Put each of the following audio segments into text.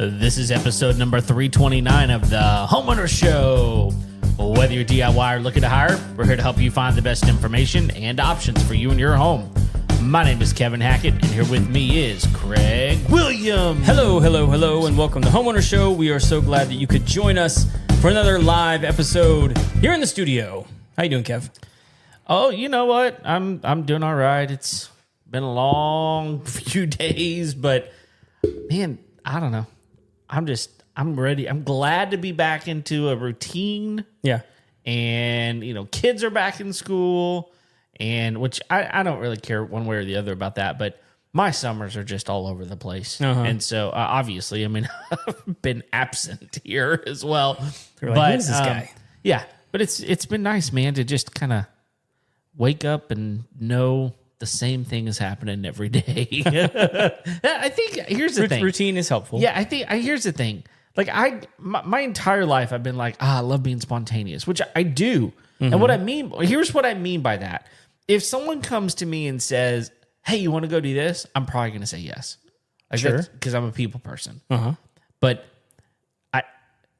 This is episode number 329 of the Homeowner Show. Whether you're DIY or looking to hire, we're here to help you find the best information and options for you and your home. My name is Kevin Hackett, and here with me is Craig Williams. Hello, and welcome to the Homeowner Show. We are so glad that you could join us for another live episode here in the studio. How you doing, Kev? Oh, you know what? I'm doing all right. It's been a long few days, but man, I don't know. I'm ready. I'm glad to be back into a routine. Yeah. And, kids are back in school, and which I don't really care one way or the other about that, but my summers are just all over the place. And so, obviously, I've been absent here as well. But who's this guy? Yeah. But it's been nice, man, to just kind of wake up and know the same thing is happening every day. I think here's the thing. Routine is helpful. Yeah, I think here's the thing. Like my entire life, I've been like, I love being spontaneous, which I do. And here's what I mean by that. If someone comes to me and says, "Hey, you want to go do this?" I'm probably going to say yes. Sure. Because I'm a people person. But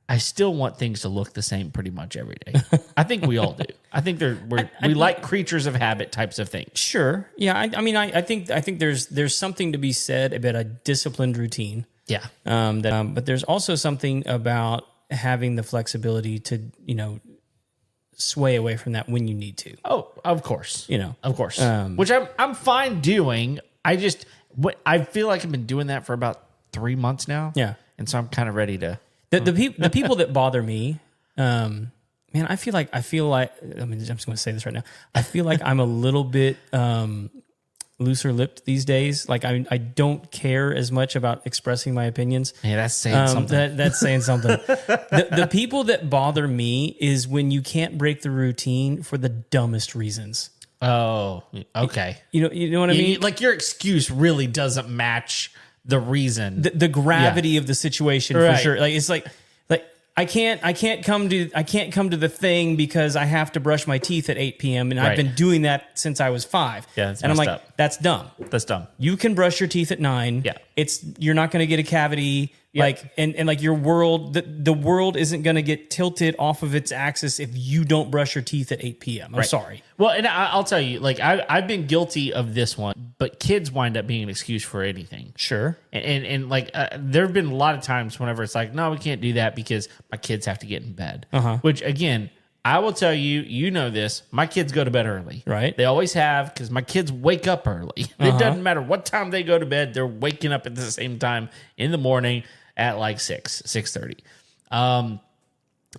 I still want things to look the same pretty much every day. I think we all do. I think we like creatures of habit types of things. Sure. Yeah. I think there's something to be said about a disciplined routine. Yeah. But there's also something about having the flexibility to, sway away from that when you need to. Oh, of course. Of course. Which I'm fine doing. I feel like I've been doing that for about 3 months now. Yeah. And so I'm kind of ready to. The people that bother me, man, I feel like, I'm just going to say this right now. I feel like I'm a little bit looser lipped these days. Like I don't care as much about expressing my opinions. Yeah, that's saying something. That's saying something. The people that bother me is when you can't break the routine for the dumbest reasons. Oh, okay. You know what I mean? Like your excuse really doesn't match the reason, the gravity of the situation, right. For sure. Like it's like I can't come to the thing because I have to brush my teeth at 8 p.m. and I've been doing that since I was 5. Yeah, and I'm like, that's dumb. That's dumb. You can brush your teeth at 9. Yeah, you're not going to get a cavity. Yeah. Like and like your world, the world isn't going to get tilted off of its axis if you don't brush your teeth at 8 p.m. I'm sorry. Well, and I'll tell you, like I've been guilty of this one, but kids wind up being an excuse for anything. Sure. And like there have been a lot of times whenever it's like, no, we can't do that because my kids have to get in bed. Which again, I will tell you, this, my kids go to bed early. Right. They always have, because my kids wake up early. It doesn't matter what time they go to bed. They're waking up at the same time in the morning at like 6:30.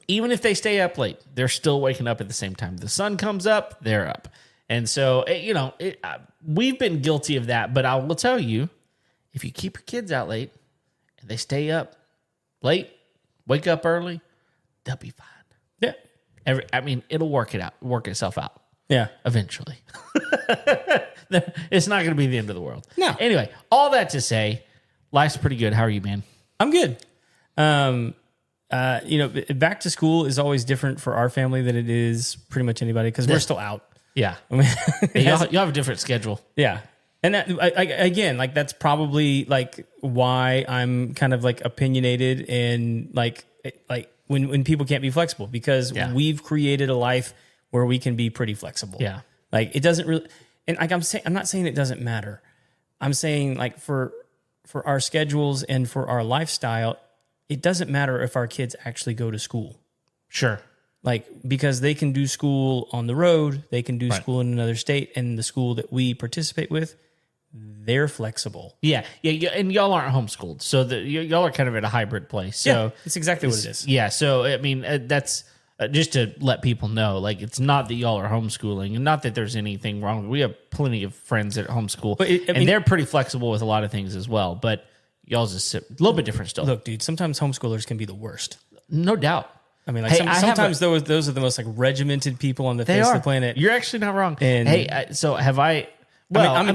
Even if they stay up late, they're still waking up at the same time. The sun comes up, they're up. And so, we've been guilty of that. But I will tell you, if you keep your kids out late and they stay up late, wake up early, they'll be fine. Yeah. It'll work itself out. Yeah. Eventually. It's not going to be the end of the world. No. Anyway, all that to say, life's pretty good. How are you, man? I'm good. Back to school is always different for our family than it is pretty much anybody because we're still out. Yeah. You'll have a different schedule. Yeah. And that, again, like that's probably like why I'm kind of like opinionated and like when people can't be flexible because we've created a life where we can be pretty flexible. Yeah. Like it doesn't really, and like I'm not saying it doesn't matter. I'm saying like for our schedules and for our lifestyle, it doesn't matter if our kids actually go to school. Sure. Like, because they can do school on the road, they can do school in another state, and the school that we participate with, they're flexible. Yeah. And y'all aren't homeschooled, so y'all are kind of at a hybrid place. So it's exactly what it is. Yeah, so, that's just to let people know, like, it's not that y'all are homeschooling, and not that there's anything wrong. We have plenty of friends that homeschool, and they're pretty flexible with a lot of things as well, but y'all's just a little bit different still. Look, dude, sometimes homeschoolers can be the worst. No doubt. Sometimes those are the most like regimented people on the face of the planet. You're actually not wrong. And so have I? Well, I'm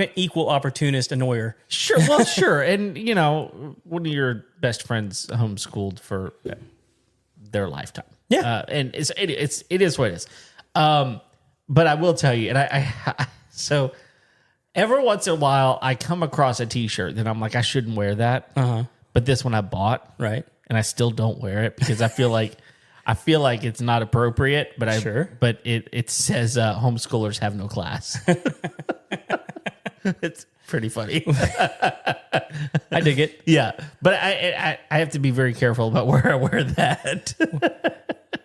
an equal opportunist annoyer. Sure. Well, sure. And one of your best friends homeschooled for their lifetime. Yeah. And it is what it is. But I will tell you, and so every once in a while I come across a T-shirt that I'm like, I shouldn't wear that. but this one I bought, Right. and I still don't wear it because I feel like it's not appropriate. But but it says homeschoolers have no class. It's pretty funny. I dig it. Yeah, but I have to be very careful about where I wear that.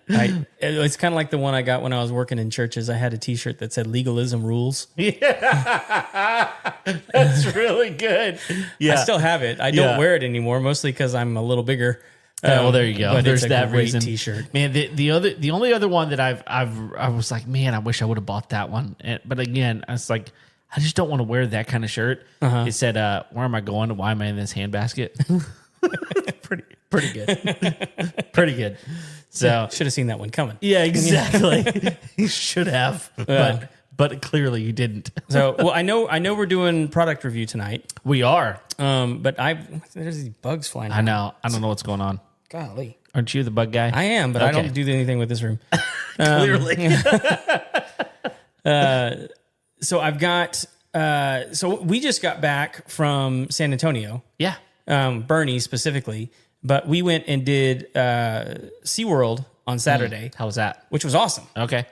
It's kind of like the one I got when I was working in churches. I had a T-shirt that said "Legalism rules." Yeah, that's really good. Yeah, I still have it. I don't wear it anymore, mostly because I'm a little bigger. Well, there you go. But There's it's a that great reason. T-shirt. Man, the only other one that I was like, man, I wish I would have bought that one. But again, I was like, I just don't want to wear that kind of shirt. It said, "Where am I going? Why am I in this handbasket?" pretty good. Pretty good. So Should have seen that one coming. yeah, exactly. You should have, but clearly you didn't. So, well, I know we're doing product review tonight. We are. But there's these bugs flying I around. know. I don't know what's going on. Golly. Aren't you the bug guy? I am, but I don't do anything with this room. Clearly. So I've got, so we just got back from San Antonio, Yeah. Bernie specifically, but we went and did SeaWorld on Saturday, How was that? which was awesome. Okay.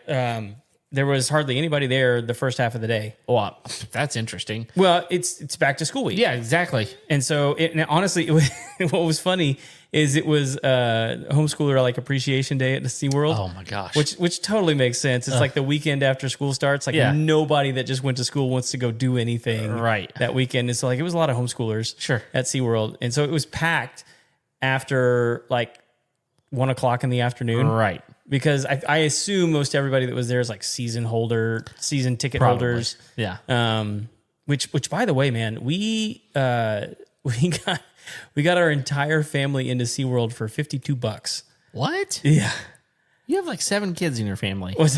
There was hardly anybody there the first half of the day. Well, that's interesting. Well, it's back to school week. Yeah, exactly. And so, honestly, what was funny is it was homeschooler like appreciation day at the SeaWorld. Oh my gosh. Which totally makes sense. It's like the weekend after school starts. Like nobody that just went to school wants to go do anything that weekend. And so like it was a lot of homeschoolers at SeaWorld. And so it was packed after like 1 o'clock in the afternoon. Right. Because I assume most everybody that was there is like season ticket holders. Yeah. Which by the way, man, we got our entire family into SeaWorld for $52. What? Yeah. You have like 7 kids in your family. Was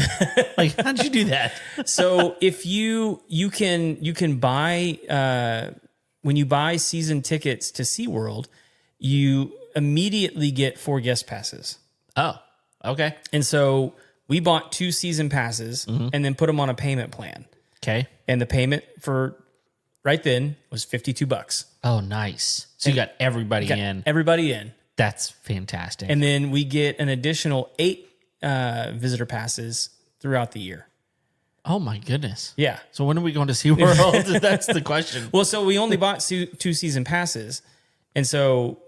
Like, how'd you do that? So if you can buy when you buy season tickets to SeaWorld, you immediately get 4 guest passes. Oh, okay. And so we bought 2 season passes and then put them on a payment plan. Okay. And the payment for right then was $52. Oh, nice. So you got everybody in. Everybody in. That's fantastic. And then we get an additional 8 visitor passes throughout the year. Oh my goodness. Yeah. So when are we going to SeaWorld? That's the question. Well, so we only bought 2 season passes. And so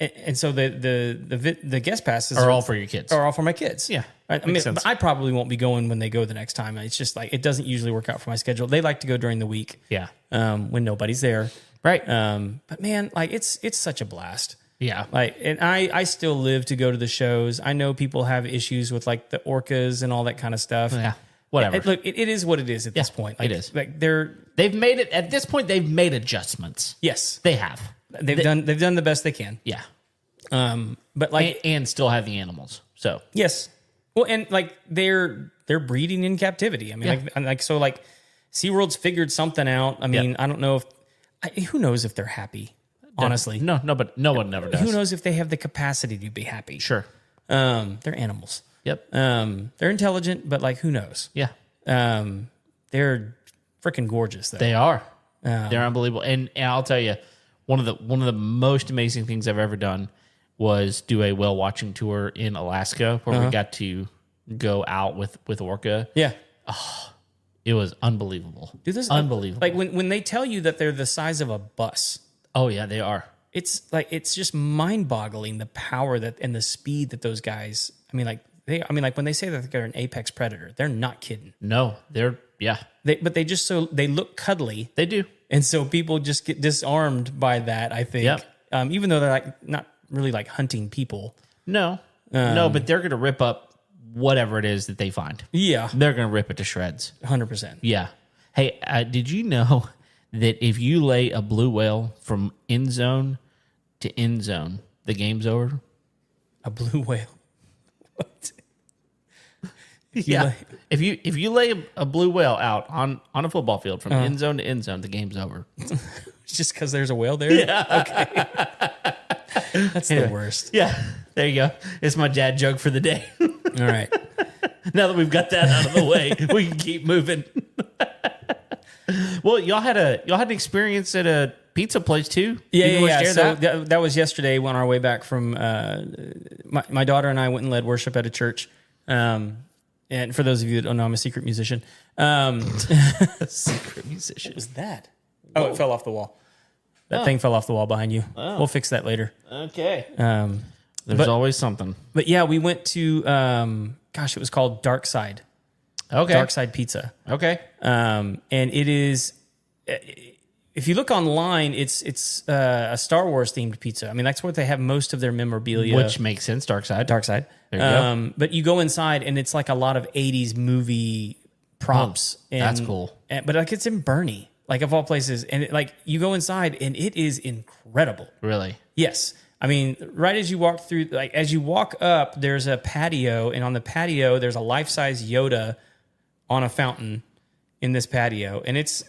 the guest passes are all for your kids. Are all for my kids. Yeah. I mean, but I probably won't be going when they go the next time. It's just like, it doesn't usually work out for my schedule. They like to go during the week. Yeah. When nobody's there. Right. But man, like it's such a blast. Yeah. Like, and I still live to go to the shows. I know people have issues with like the orcas and all that kind of stuff. Yeah. Whatever. Look, it is what it is at this point. Like, it is. Like They've made it at this point. They've made adjustments. yes, They have. they've done the best they can. Yeah. But like And still have the animals. So yes, well, and like they're breeding in captivity. I mean, so SeaWorld's figured something out. I mean, I don't know if who knows if they're happy. Honestly, no, but no one never does. Who knows if they have the capacity to be happy? Sure. They're animals. Yep. They're intelligent, but like who knows? Yeah. They're freaking gorgeous though. They are. They're unbelievable. And I'll tell you, one of the most amazing things I've ever done was do a whale watching tour in Alaska where we got to go out with orca. Yeah. It was unbelievable. Dude, this unbelievable. Like when they tell you that they're the size of a bus. Oh yeah, they are. It's just mind-boggling the power and the speed that those guys. I mean, when they say that they're an apex predator, they're not kidding. No, they're But they look cuddly. They do, and so people just get disarmed by that. I think, even though they're like not really like hunting people. No, but they're gonna rip up whatever it is that they find. Yeah, they're gonna rip it to shreds. 100%. Yeah. Hey, did you know that if you lay a blue whale from end zone to end zone, the game's over? A blue whale. What? Yeah. If you lay a blue whale out on a football field from end zone to end zone, the game's over. Just because there's a whale there? Yeah. Okay. That's the worst. Yeah. There you go. It's my dad joke for the day. All right. Now that we've got that out of the way, we can keep moving. Well, y'all had an experience at pizza place too. Yeah. Share So that? that was yesterday on our way back from my daughter and I went and led worship at a church. And for those of you that don't know, I'm a secret musician. Secret musician. What was that? Oh, it fell off the wall. That thing fell off the wall behind you. Oh. We'll fix that later. Okay. There's always something. But yeah, we went to, it was called Dark Side. Okay. Dark Side Pizza. Okay. And it is, if you look online, it's a Star Wars themed pizza. I mean, that's what they have most of their memorabilia. Which makes sense. Dark Side. Dark Side. There you go. But you go inside and it's like a lot of 80s movie props. That's cool. But like it's in Bernie, like of all places. And you go inside and it is incredible. Really? Yes. I mean, right as you walk through, as you walk up, there's a patio. And on the patio, there's a life-size Yoda on a fountain in this patio. And it's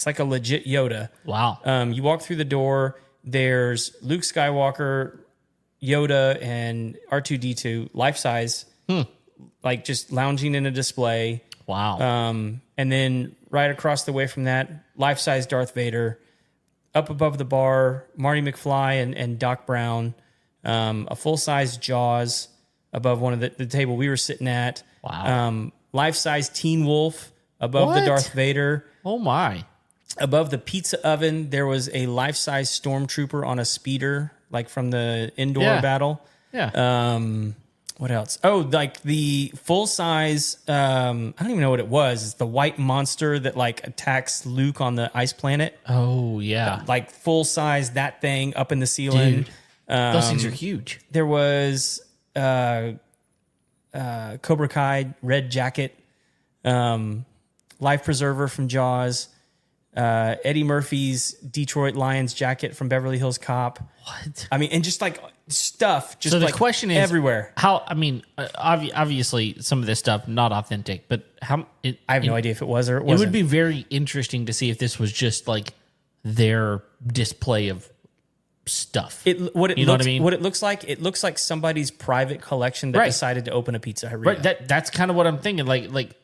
like a legit Yoda. Wow. You walk through the door, there's Luke Skywalker, Yoda, and R2-D2, life-size, like just lounging in a display. Wow. And then right across the way from that, life-size Darth Vader. Up above the bar, Marty McFly and Doc Brown. A full-size Jaws above one of the table we were sitting at. Wow. Life-size Teen Wolf above the Darth Vader. Oh, my. Above the pizza oven, there was a life-size stormtrooper on a speeder, like from the indoor battle. Yeah. What else? Oh, like the full-size, I don't even know what it was. It's the white monster that like attacks Luke on the ice planet. Oh, yeah. Like full-size, that thing up in the ceiling. Dude, those things are huge. There was Cobra Kai, Red Jacket, Life Preserver from Jaws, Eddie Murphy's Detroit Lions jacket from Beverly Hills Cop. What? I mean, and just like stuff, just So the like question is everywhere. How? I mean, obviously, some of this stuff not authentic, but how? I have no idea if it was or it It wasn't. would be very interesting to see if this was just like their display of stuff. What I mean? What it looks like somebody's private collection that decided to open a pizzeria. Right. That's kind of what I'm thinking. Like,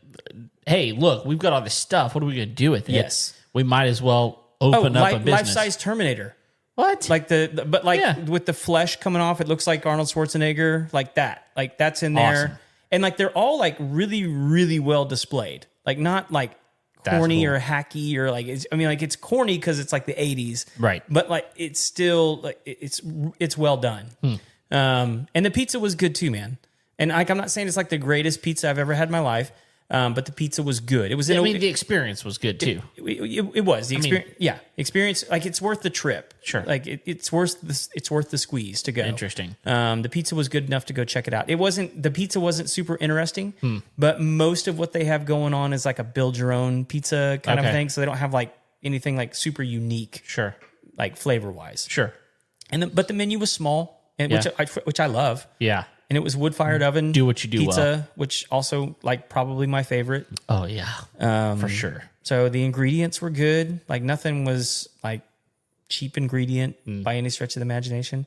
hey, look, we've got all this stuff. What are we going to do with it? Yes. We might as well open up a business. Life-size Terminator. What? Like with the flesh coming off, it looks like Arnold Schwarzenegger, like that. Like that's in there. Awesome. And like they're all like really, really well displayed. Like not like corny or hacky or like it's corny because it's like the 80s. Right. But like it's still like it's well done. And the pizza was good too, man. And like I'm not saying it's like the greatest pizza I've ever had in my life. But the pizza was good. It was. the experience was good too. It was the experience. Experience. Like it's worth the trip. Sure. Like it's worth the squeeze to go. Interesting. The pizza was good enough to go check it out. The pizza wasn't super interesting, but most of what they have going on is like a build your own pizza kind of thing. So they don't have like anything like super unique. Sure. Like flavor wise. Sure. But the menu was small, and which I love. Yeah. And it was wood-fired oven. Do what you do pizza, well. which also like probably my favorite. Oh yeah, for sure. So the ingredients were good. Like nothing was like cheap ingredient by any stretch of the imagination.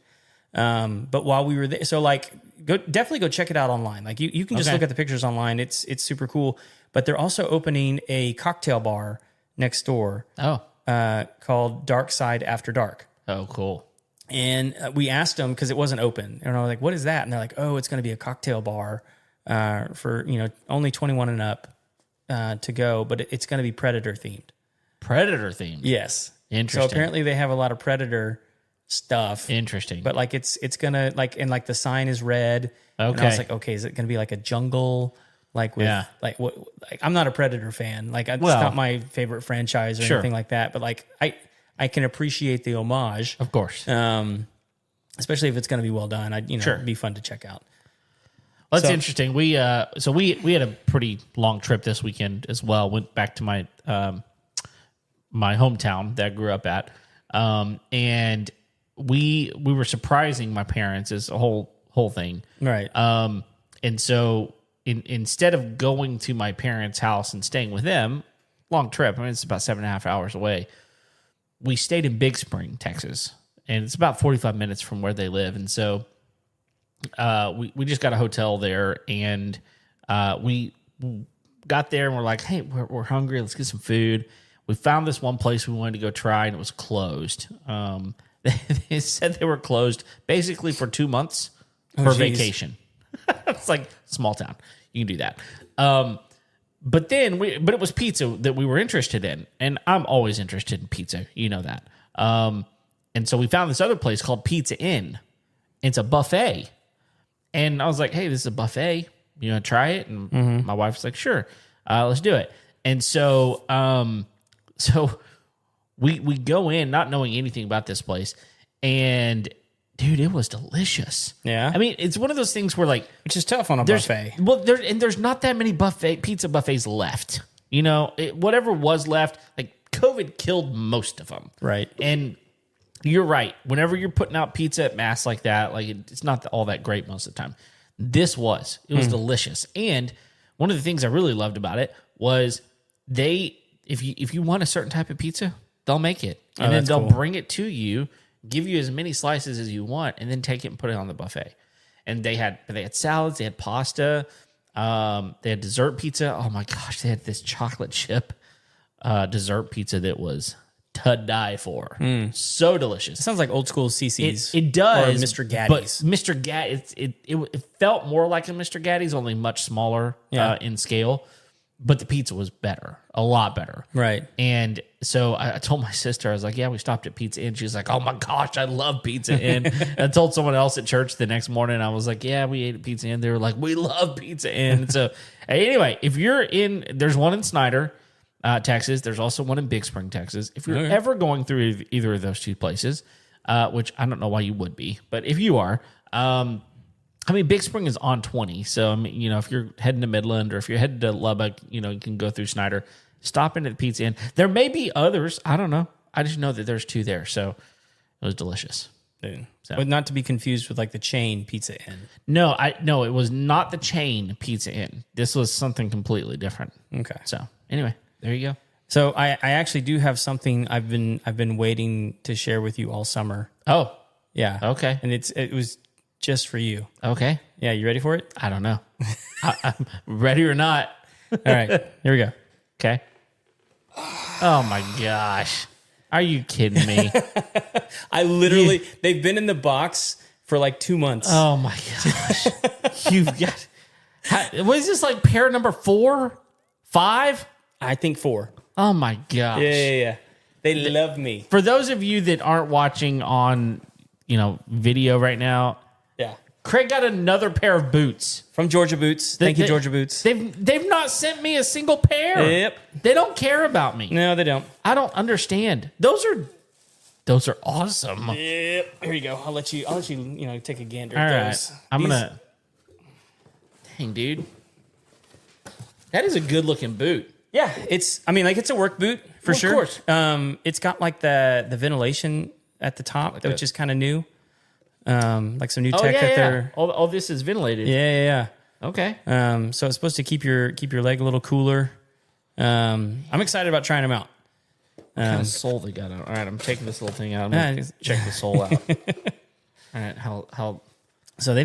But while we were there, so like definitely go check it out online. Like you can just look at the pictures online. It's super cool. But they're also opening a cocktail bar next door. Oh. Called Dark Side After Dark. Oh, cool. And we asked them because it wasn't open. And I was like, what is that? And they're like, oh, it's going to be a cocktail bar for, only 21 and up to go. But it's going to be Predator themed. Predator themed? Yes. Interesting. So apparently they have a lot of Predator stuff. Interesting. But like it's going to like, and like the sign is red. Okay. And I was like, okay, is it going to be like a jungle? Like with like what? Like I'm not a Predator fan. Like it's not my favorite franchise or anything like that. But like I can appreciate the homage, of course. Especially if it's going to be well done. It'd be fun to check out. Well, that's interesting. We had a pretty long trip this weekend as well. Went back to my my hometown that I grew up at, and we were surprising my parents. Is a whole thing, right? And so instead of going to my parents' house and staying with them, long trip. I mean, it's about 7.5 hours away. We stayed in Big Spring, Texas, and it's about 45 minutes from where they live. And so we just got a hotel there, and we got there, and we're like, hey, we're hungry. Let's get some food. we found this one place we wanted to go try, and it was closed. They said they were closed basically for 2 months for vacation. It's like small town. You can do that. But it was pizza that we were interested in, and I'm always interested in pizza. You know that. And so we found this other place called Pizza Inn. It's a buffet, and I was like, "Hey, this is a buffet. You want to try it?" And my wife's like, "Sure, let's do it." And so, we go in not knowing anything about this place, and dude, it was delicious. Yeah. I mean, it's one of those things where like, which is tough on a buffet. Well, there's not that many pizza buffets left. You know, whatever was left, like COVID killed most of them. Right. And you're right. Whenever you're putting out pizza at mass like that, like it's not all that great most of the time. It was delicious. And one of the things I really loved about it was if you want a certain type of pizza, they'll make it. And then they'll bring it to you, give you as many slices as you want, and then take it and put it on the buffet. And they had salads, they had pasta, they had dessert pizza. Oh my gosh, they had this chocolate chip dessert pizza that was to die for. So delicious. It sounds like old school CC's. It does. Or Mr. Gaddy's. But Mr. Gaddy's, it felt more like a Mr. Gaddy's, only much smaller in scale. But the pizza was better, a lot better. Right. And so I told my sister, I was like, yeah, we stopped at Pizza Inn. She was like, oh my gosh, I love Pizza Inn. And I told someone else at church the next morning, I was like, yeah, we ate at Pizza Inn. They were like, we love Pizza Inn. So anyway, if you're there's one in Snyder, Texas. There's also one in Big Spring, Texas. If you're ever going through either of those two places, which I don't know why you would be, but if you are, I mean, Big Spring is on 20. So, I mean, you know, if you're heading to Midland or if you're heading to Lubbock, you know, you can go through Snyder, stop into the Pizza Inn. There may be others. I don't know. I just know that there's two there. So it was delicious. Dude. So. But not to be confused with like the chain Pizza Inn. No, it was not the chain Pizza Inn. This was something completely different. Okay. So anyway, there you go. So I actually do have something I've been waiting to share with you all summer. Oh. Yeah. Okay. And it was just for you. Okay. Yeah, you ready for it? I don't know. I'm ready or not. All right, here we go. Okay. Oh my gosh. Are you kidding me? I literally, they've been in the box for like 2 months. Oh my gosh. You've got, what is this, like pair number 4? 5? I think 4. Oh my gosh. Yeah. They love me. For those of you that aren't watching on, you know, video right now, yeah, Craig got another pair of boots from Georgia Boots. Thank you, Georgia Boots. They've not sent me a single pair. Yep. They don't care about me. No, they don't. I don't understand. Those are awesome. Yep. Here you go. I'll let you take a gander at at those. I'm gonna. Dang, dude. That is a good looking boot. Yeah, it's a work boot for sure. Of course. It's got like the ventilation at the top, which is kind of new. Like some new tech that they're. All this is ventilated. Yeah. Okay. So it's supposed to keep your leg a little cooler. I'm excited about trying them out. What kind of sole they got on? All right, I'm taking this little thing out. I'm gonna check the sole out. All right, how? So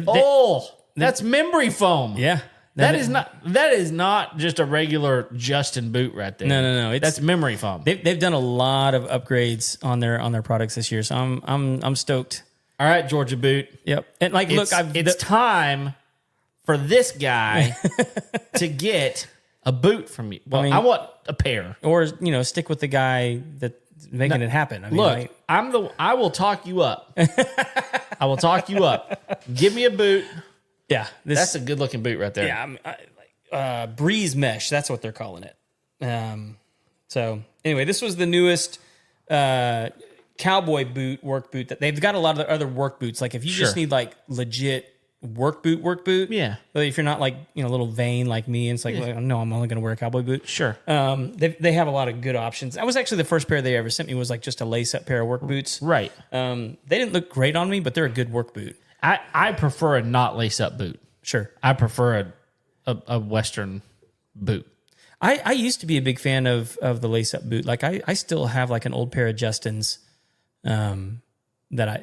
that's memory foam. Yeah. That is not just a regular Justin boot right there. No. That's memory foam. They've done a lot of upgrades on their products this year, so I'm stoked. All right, Georgia boot. Yep. And like, it's time for this guy to get a boot from you. Well, I want a pair, or stick with the guy that's making it happen. I mean, I will talk you up. I will talk you up. Give me a boot. Yeah, that's a good looking boot right there. Yeah, breeze mesh. That's what they're calling it. So anyway, this was the newest cowboy boot, work boot. That they've got a lot of other work boots. Like if you just need like legit work boot. Yeah. But if you're not like a little vain like me, and it's like, no, I'm only going to wear a cowboy boot. Sure. They have a lot of good options. That was actually the first pair they ever sent me, was like just a lace up pair of work boots. Right. They didn't look great on me, but they're a good work boot. I prefer a not lace up boot. Sure. I prefer a Western boot. I used to be a big fan of the lace up boot. Like I still have like an old pair of Justins that I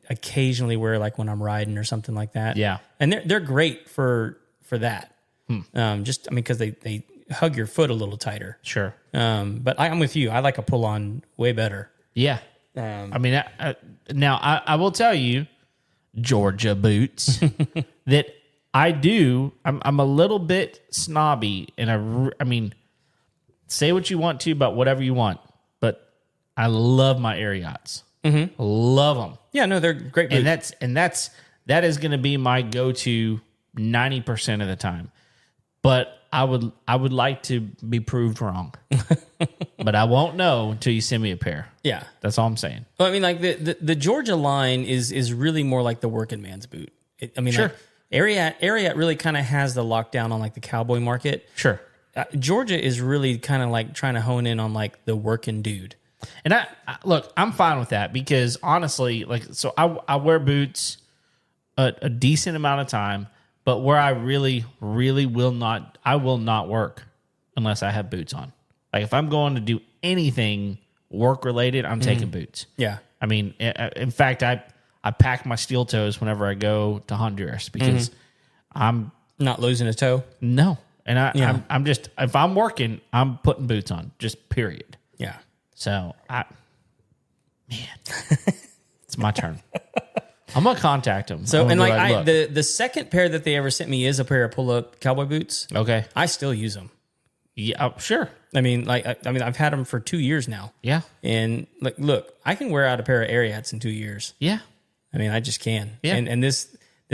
occasionally wear, like when I'm riding or something like that. Yeah. And they're great for that. Because they hug your foot a little tighter. Sure. But I'm with you. I like a pull-on way better. Yeah. I mean, now I will tell you, Georgia boots, that I do. I'm a little bit snobby, and I mean, say what you want to about whatever you want, but I love my Ariats. Love them. Yeah, no, they're great boots. And that is going to be my go-to 90% of the time. But I would like to be proved wrong. But I won't know until you send me a pair. Yeah. That's all I'm saying. Well, I mean, like the Georgia line is really more like the working man's boot. Sure. Like, Ariat really kind of has the lockdown on like the cowboy market. Sure. Georgia is really kind of like trying to hone in on like the working dude. And I look, I'm fine with that because honestly, like, so I wear boots a decent amount of time, but where I really, really will not work unless I have boots on. Like if I'm going to do anything work related, I'm taking boots. Yeah. I mean, in fact, I pack my steel toes whenever I go to Honduras because I'm not losing a toe. No. And I'm just, if I'm working, I'm putting boots on, just period. Yeah. So it's my turn. I'm gonna contact them. So and like the second pair that they ever sent me is a pair of pull-up cowboy boots. Okay, I still use them. Yeah, sure. I mean, I've had them for 2 years now. Yeah, and like, look, I can wear out a pair of Ariats in 2 years. Yeah, I mean, I just can. Yeah, and this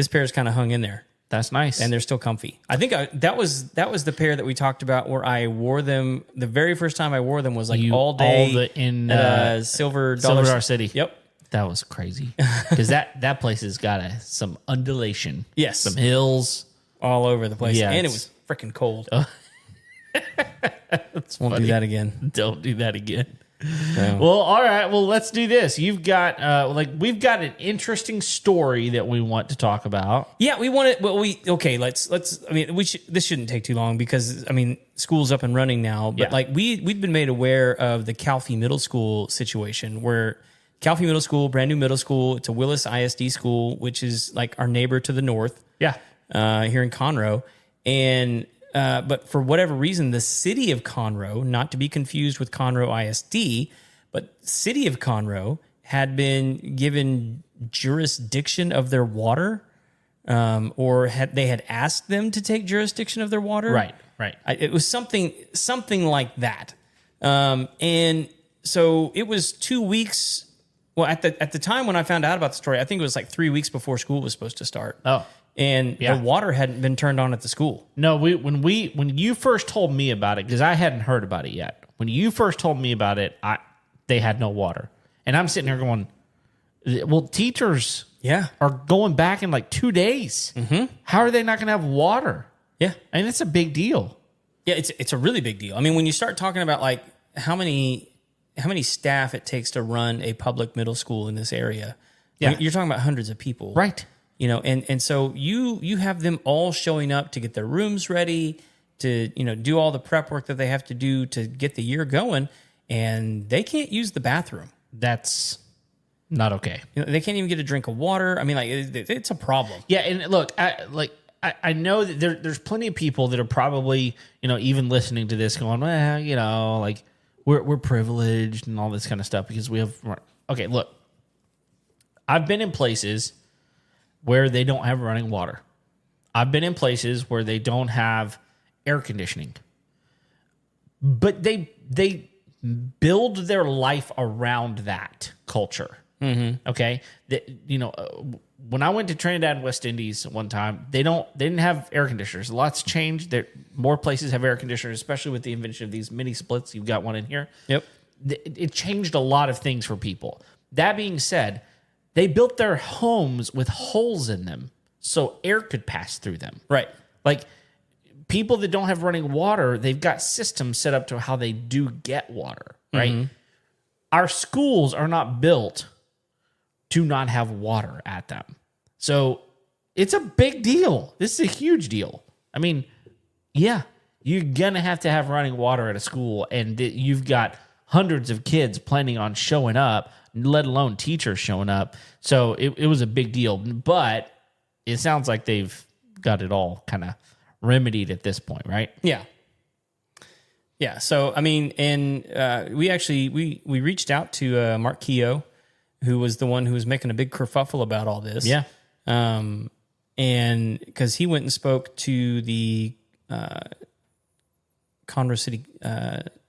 pair is kind of hung in there. That's nice, and they're still comfy. I think that was the pair that we talked about where I wore them. The very first time I wore them was like all day in Silver Dollar City. Yep. That was crazy because that place has got some undulation. Yes, some hills all over the place. Yeah, and it was freaking cold. Won't do that again. Don't do that again. No. Well, all right. Well, let's do this. You've got we've got an interesting story that we want to talk about. Yeah, we want it. Well, let's. I mean, this shouldn't take too long because I mean, school's up and running now. But like we've been made aware of the Calfee Middle School situation where. Calfee Middle School, brand new middle school. It's a Willis ISD school, which is like our neighbor to the north. Yeah, here in Conroe, and but for whatever reason, the city of Conroe, not to be confused with Conroe ISD, but city of Conroe had been given jurisdiction of their water, or they had asked them to take jurisdiction of their water. Right. It was something like that, and so it was 2 weeks. Well, at the time when I found out about the story, I think it was like 3 weeks before school was supposed to start. Oh, and the water hadn't been turned on at the school. No, when you first told me about it, because I hadn't heard about it yet. When you first told me about it, they had no water, and I'm sitting here going, "Well, teachers, are going back in like 2 days. Mm-hmm. How are they not going to have water? Yeah, I mean, it's a big deal. Yeah, it's a really big deal. I mean, when you start talking about like how many staff it takes to run a public middle school in this area. Yeah. You're talking about hundreds of people. Right. You know, and so you have them all showing up to get their rooms ready, to, do all the prep work that they have to do to get the year going, and they can't use the bathroom. That's not okay. They can't even get a drink of water. I mean, like, it's a problem. Yeah, and look, I know that there's plenty of people that are probably, even listening to this going, well, like, We're privileged and all this kind of stuff because we have... Okay, look. I've been in places where they don't have running water. I've been in places where they don't have air conditioning. But they build their life around that culture. Mm-hmm. Okay? When I went to Trinidad and West Indies one time, they didn't have air conditioners. A lot's changed. More places have air conditioners, especially with the invention of these mini splits. You've got one in here. Yep. It changed a lot of things for people. That being said, they built their homes with holes in them so air could pass through them. Right. Like people that don't have running water, they've got systems set up to how they do get water, right? Mm-hmm. Our schools are not built to not have water at them. So it's a big deal. This is a huge deal. I mean, yeah, you're going to have running water at a school, and you've got hundreds of kids planning on showing up, let alone teachers showing up. So it was a big deal. But it sounds like they've got it all kind of remedied at this point, right? Yeah. Yeah. So, I mean, and we actually, we reached out to Mark Keogh, who was the one who was making a big kerfuffle about all this. Yeah. And because he went and spoke to the Conroe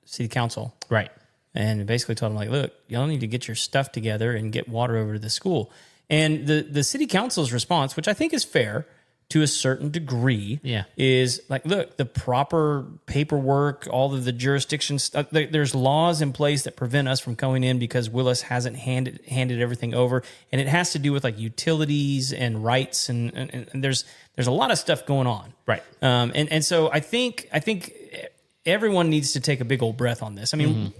City Council. Right. And basically told them, like, look, y'all need to get your stuff together and get water over to the school. And the city council's response, which I think is fair to a certain degree, is like, look, the proper paperwork, all of the jurisdictions, there's laws in place that prevent us from going in because Willis hasn't handed everything over. And it has to do with like utilities and rights. And there's a lot of stuff going on. Right. And so I think everyone needs to take a big old breath on this. I mean,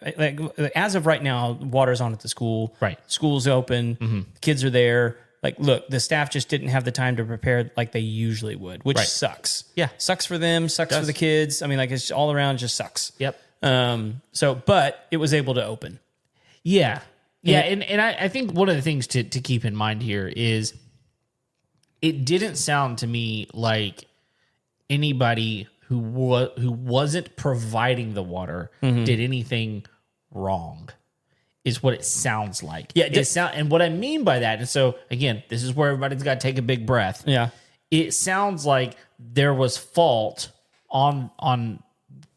like as of right now, water's on at the school. Right. School's open. Kids are there. Like, look, the staff just didn't have the time to prepare like they usually would, which sucks. Yeah. Sucks for them, sucks for the kids. I mean, like, it's all around just sucks. Yep. But it was able to open. Yeah. Yeah. And I think one of the things to keep in mind here is it didn't sound to me like anybody who wasn't providing the water did anything wrong. Is what it sounds like. Yeah, and what I mean by that, and so again, this is where everybody's got to take a big breath. Yeah, it sounds like there was fault on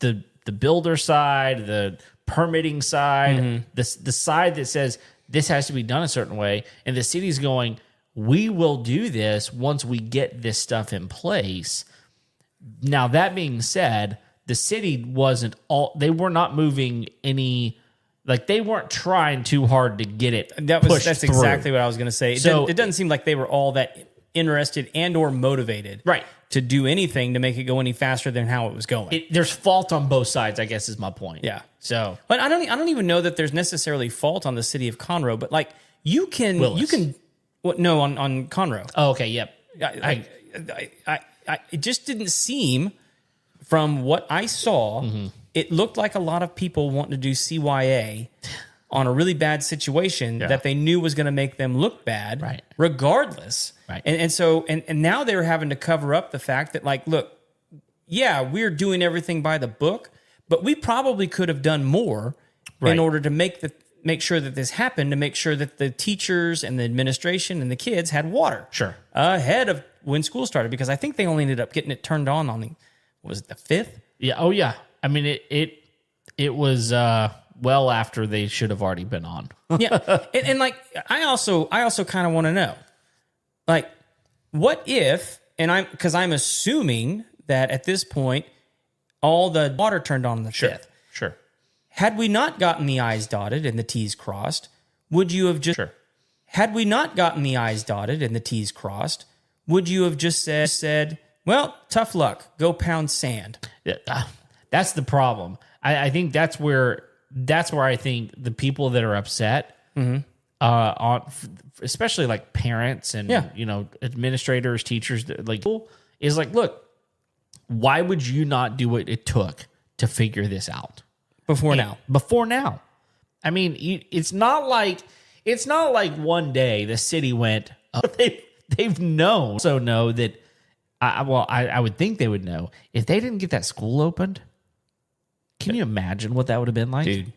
the builder side, the permitting side, the side that says this has to be done a certain way, and the city's going, we will do this once we get this stuff in place. Now that being said, the city they were not moving any. Like, they weren't trying too hard to get it That's through. exactly what I was going to say. So it doesn't seem like they were all that interested and or motivated to do anything to make it go any faster than how it was going. There's fault on both sides, I guess, is my point. Yeah. So, but I don't even know that there's necessarily fault on the city of Conroe, but like Willis. on Conroe. Oh, okay. Yep. It just didn't seem, from what I saw, it looked like a lot of people wanting to do CYA on a really bad situation that they knew was going to make them look bad, regardless. Right. And so now they're having to cover up the fact that, like, look, yeah, we're doing everything by the book, but we probably could have done more in order to make sure that this happened, to make sure that the teachers and the administration and the kids had water ahead of when school started, because I think they only ended up getting it turned on the, was it the 5th? Yeah. Oh, yeah. I mean, it was well after they should have already been on. Yeah, and like I also kind of want to know, like, what if, and because I'm assuming that at this point all the water turned on the 5th. Sure. Had we not gotten the I's dotted and the T's crossed, would you have just? Sure. Had we not gotten the I's dotted and the T's crossed, would you have just said, well, tough luck, go pound sand? Yeah. That's the problem. I think that's where I think the people that are upset, especially like parents and administrators, teachers, like, is like, look, why would you not do what it took to figure this out before now? I mean, it's not like one day the city went. They've known. Also know that. I would think they would know if they didn't get that school opened. Can you imagine what that would have been like, dude?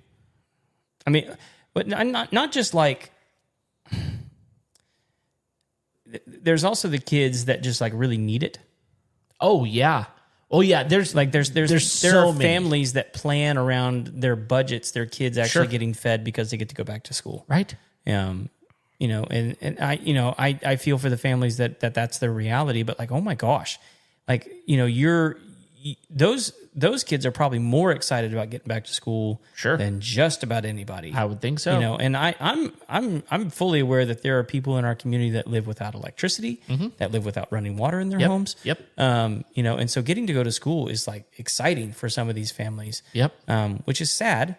I mean, but not just like. There's also the kids that just like really need it. Oh yeah. There's there are families that plan around their budgets, their kids actually getting fed because they get to go back to school. Right. And I feel for the families that's their reality, but like, oh my gosh, like, those kids are probably more excited about getting back to school than just about anybody. I would think so. And I'm fully aware that there are people in our community that live without electricity, that live without running water in their homes. Yep. And so getting to go to school is like exciting for some of these families. Yep. Which is sad,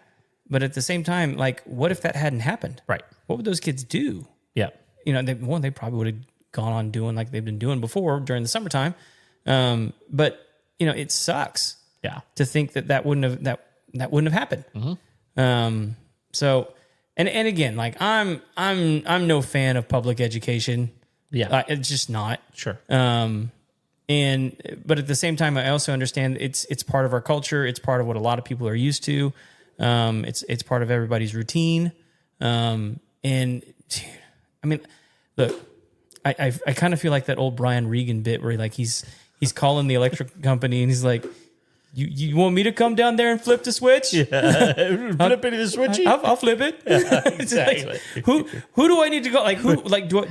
but at the same time, like, what if that hadn't happened? Right. What would those kids do? Yeah. They probably would have gone on doing like they've been doing before during the summertime. But it sucks. Yeah. To think that wouldn't have happened. So, and again, like I'm no fan of public education. Yeah. It's just not. Sure. But at the same time, I also understand it's part of our culture. It's part of what a lot of people are used to. It's part of everybody's routine. And dude, I mean, look, I kind of feel like that old Brian Regan bit where he's calling the electric company and he's like, You want me to come down there and flip the switch? Yeah. Flip it to the switchy? I'll flip it. Yeah, exactly. Who do I need to go?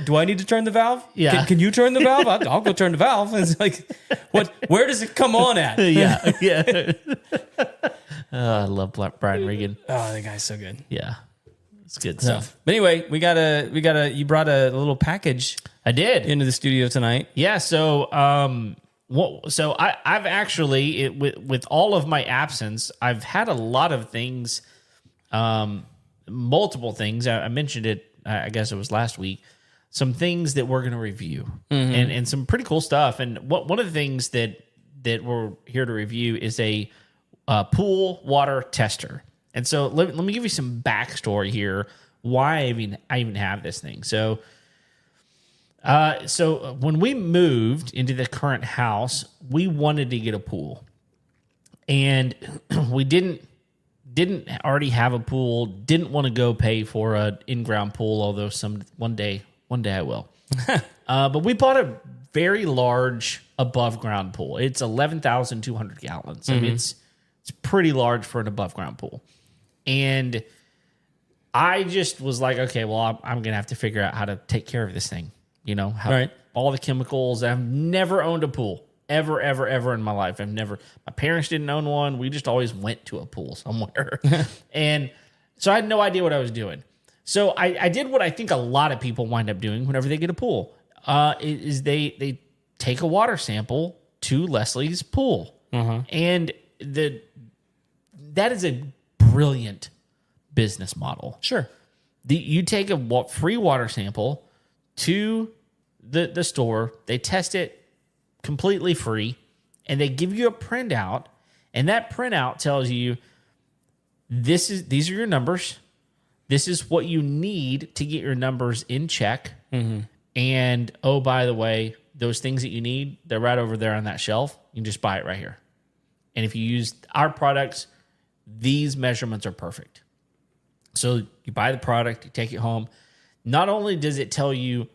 Do I need to turn the valve? Yeah. Can you turn the valve? I'll go turn the valve. And it's like, where does it come on at? Yeah. Yeah. I love Brian Regan. Oh, that guy's so good. Yeah. It's good stuff. But anyway, you brought a little package. I did. Into the studio tonight. Yeah. So, I've actually, with all of my absence, I've had a lot of things, multiple things. I mentioned it, I guess it was last week, some things that we're going to review and some pretty cool stuff. And one of the things that we're here to review is a pool water tester. And so let me give you some backstory here, why I even have this thing. So when we moved into the current house, we wanted to get a pool, and we didn't already have a pool. Didn't want to go pay for an in-ground pool, although one day I will. But we bought a very large above-ground pool. It's 11,200 gallons. I mean, it's pretty large for an above-ground pool, and I just was like, okay, well, I'm gonna have to figure out how to take care of this thing. You know, all the chemicals. I've never owned a pool ever in my life. My parents didn't own one. We just always went to a pool somewhere. And so I had no idea what I was doing. So I did what I think a lot of people wind up doing whenever they get a pool, is they take a water sample to Leslie's pool. And that is a brilliant business model. Sure. You take a free water sample to the store, they test it completely free, and they give you a printout, and that printout tells you these are your numbers. This is what you need to get your numbers in check. And oh, by the way, those things that you need, they're right over there on that shelf. You can just buy it right here. And if you use our products, these measurements are perfect. So you buy the product, you take it home. Not only does it tell you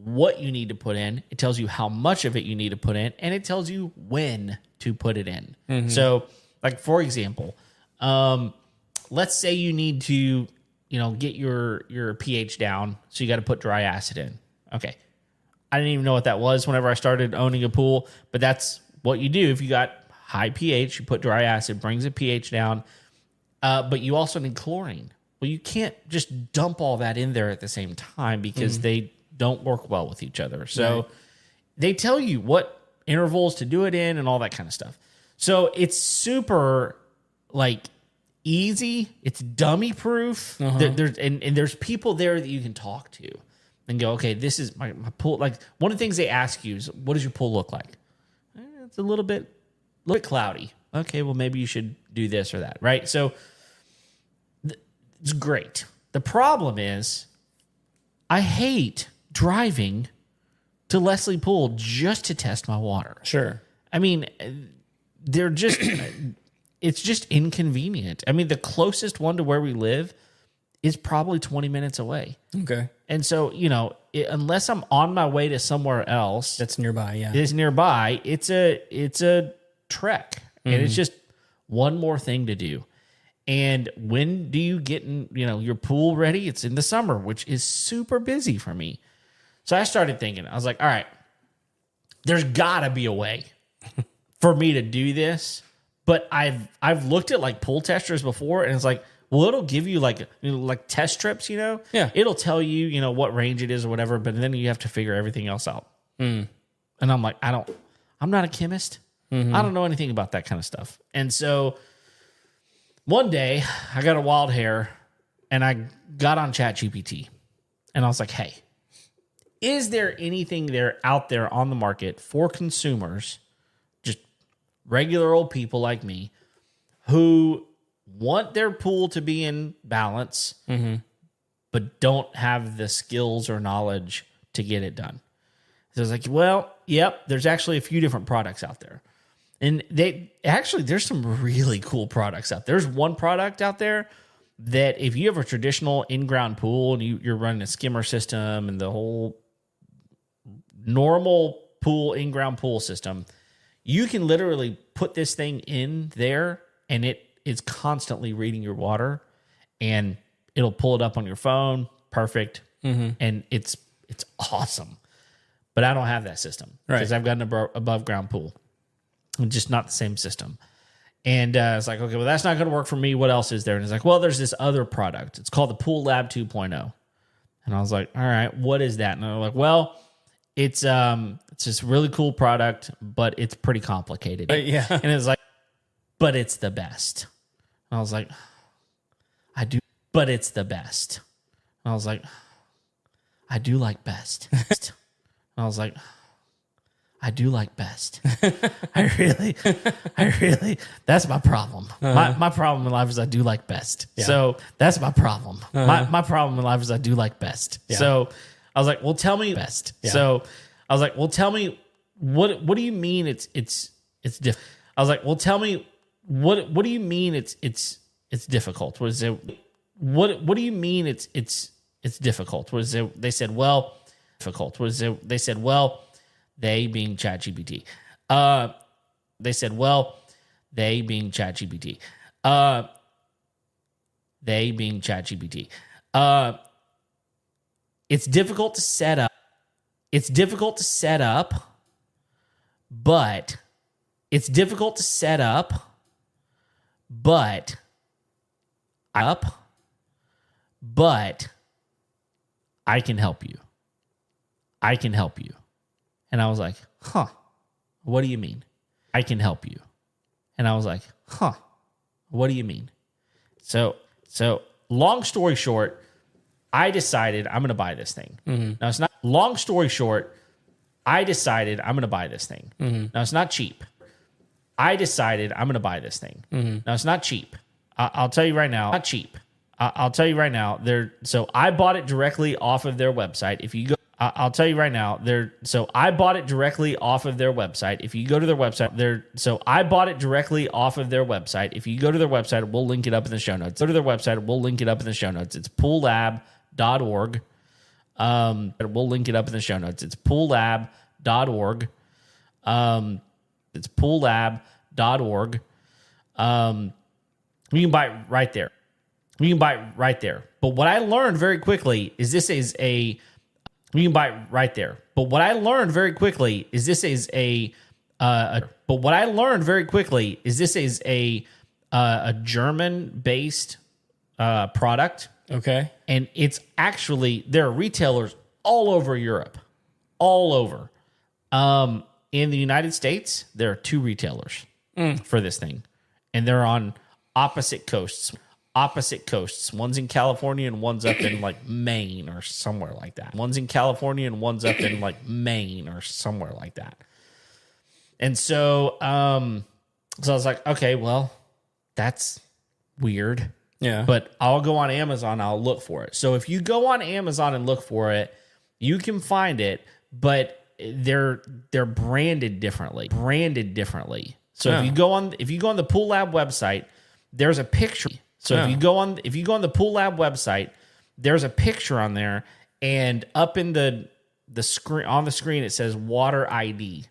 what you need to put in, it tells you how much of it you need to put in, and it tells you when to put it in. So, like, for example, let's say you need to, get your pH down, so you got to put dry acid in. Okay. I didn't even know what that was whenever I started owning a pool, but that's what you do. If you got high pH, you put dry acid, brings the pH down, but you also need chlorine. Well, you can't just dump all that in there at the same time because they don't work well with each other. So they tell you what intervals to do it in and all that kind of stuff. So it's super easy. It's dummy proof. There's people there that you can talk to and go, okay, this is my pool. Like, one of the things they ask you is, what does your pool look like? It's a little bit cloudy. Okay, well, maybe you should do this or that, right? So it's great. The problem is I hate driving to Leslie Pool just to test my water. Sure. I mean, they're just, it's just inconvenient. I mean, the closest one to where we live is probably 20 minutes away. Okay. And so, unless I'm on my way to somewhere else that's nearby, it's a trek. And it's just one more thing to do. And when do you get your pool ready? It's in the summer, which is super busy for me. So I started thinking, I was like, all right, there's gotta be a way for me to do this. But I've looked at pool testers before, and it's like, well, it'll give you like test trips, Yeah. It'll tell you, what range it is or whatever, but then you have to figure everything else out. And I'm like, I'm not a chemist. I don't know anything about that kind of stuff. And so one day I got a wild hair and I got on ChatGPT and I was like, hey, is there anything out there on the market for consumers, just regular old people like me, who want their pool to be in balance, but don't have the skills or knowledge to get it done? So I was like, well, yep, there's actually a few different products out there. And there's some really cool products out there. There's one product out there that if you have a traditional in-ground pool and you're running a skimmer system and the whole normal pool, in-ground pool system, you can literally put this thing in there and it is constantly reading your water and it'll pull it up on your phone. Perfect. And it's awesome. But I don't have that system because I've got an above ground pool. Just not the same system. And it's like, okay, well, that's not going to work for me. What else is there? And it's like, well, there's this other product. It's called the PoolLab 2.0. And I was like, all right, what is that? And they're like, well, it's this really cool product, but it's pretty complicated. Yeah. And it's like, but it's the best. And I was like, I do, but it's the best. And I was like, I do like best. And I was like, I do like best. I really, that's my problem. My problem in life is I do like best. Yeah. So that's my problem. My problem in life is I do like best. Yeah. So I was like, well, tell me best. Yeah. So I was like, well, tell me what do you mean it's difficult? I was like, well, tell me what do you mean it's difficult? What do you mean it's difficult? They said, well, difficult. They said, well, they being ChatGPT. They said, well, they being ChatGPT. They being ChatGPT. It's difficult to set up. It's difficult to set up, but it's difficult to set up, but I can help you. I can help you. And I was like, huh, what do you mean? I can help you. And I was like, huh, what do you mean? So long story short, I decided I'm going to buy this thing. Now it's not, long story short, I decided I'm going to buy this thing. Now it's not cheap. I decided I'm going to buy this thing. Now it's not cheap. I'll tell you right now, not cheap. I'll tell you right now, so I bought it directly off of their website. If you go, I'll tell you right now, so I bought it directly off of their website. If you go to their website, so I bought it directly off of their website. If you go to their website, we'll link it up in the show notes. Go to their website, we'll link it up in the show notes. It's PoolLab.org. We'll link it up in the show notes. It's PoolLab.org. It's PoolLab.org. You can buy it right there. You can buy it right there. But what I learned very quickly is this is a... You can buy it right there. But what I learned very quickly is this is a German-based product. Okay. And it's actually, there are retailers all over Europe. All over. In the United States, there are 2 retailers for this thing. And they're on opposite coasts. One's in California and one's up in like Maine or somewhere like that. One's in California and one's up in like Maine or somewhere like that. And so I was like, okay, well, that's weird. Yeah. But I'll go on Amazon, I'll look for it. So if you go on Amazon and look for it, you can find it, but they're branded differently. So if you go on the PoolLab website, there's a picture. So if you go on the PoolLab website, there's a picture on there, and up in the screen on the screen it says water ID.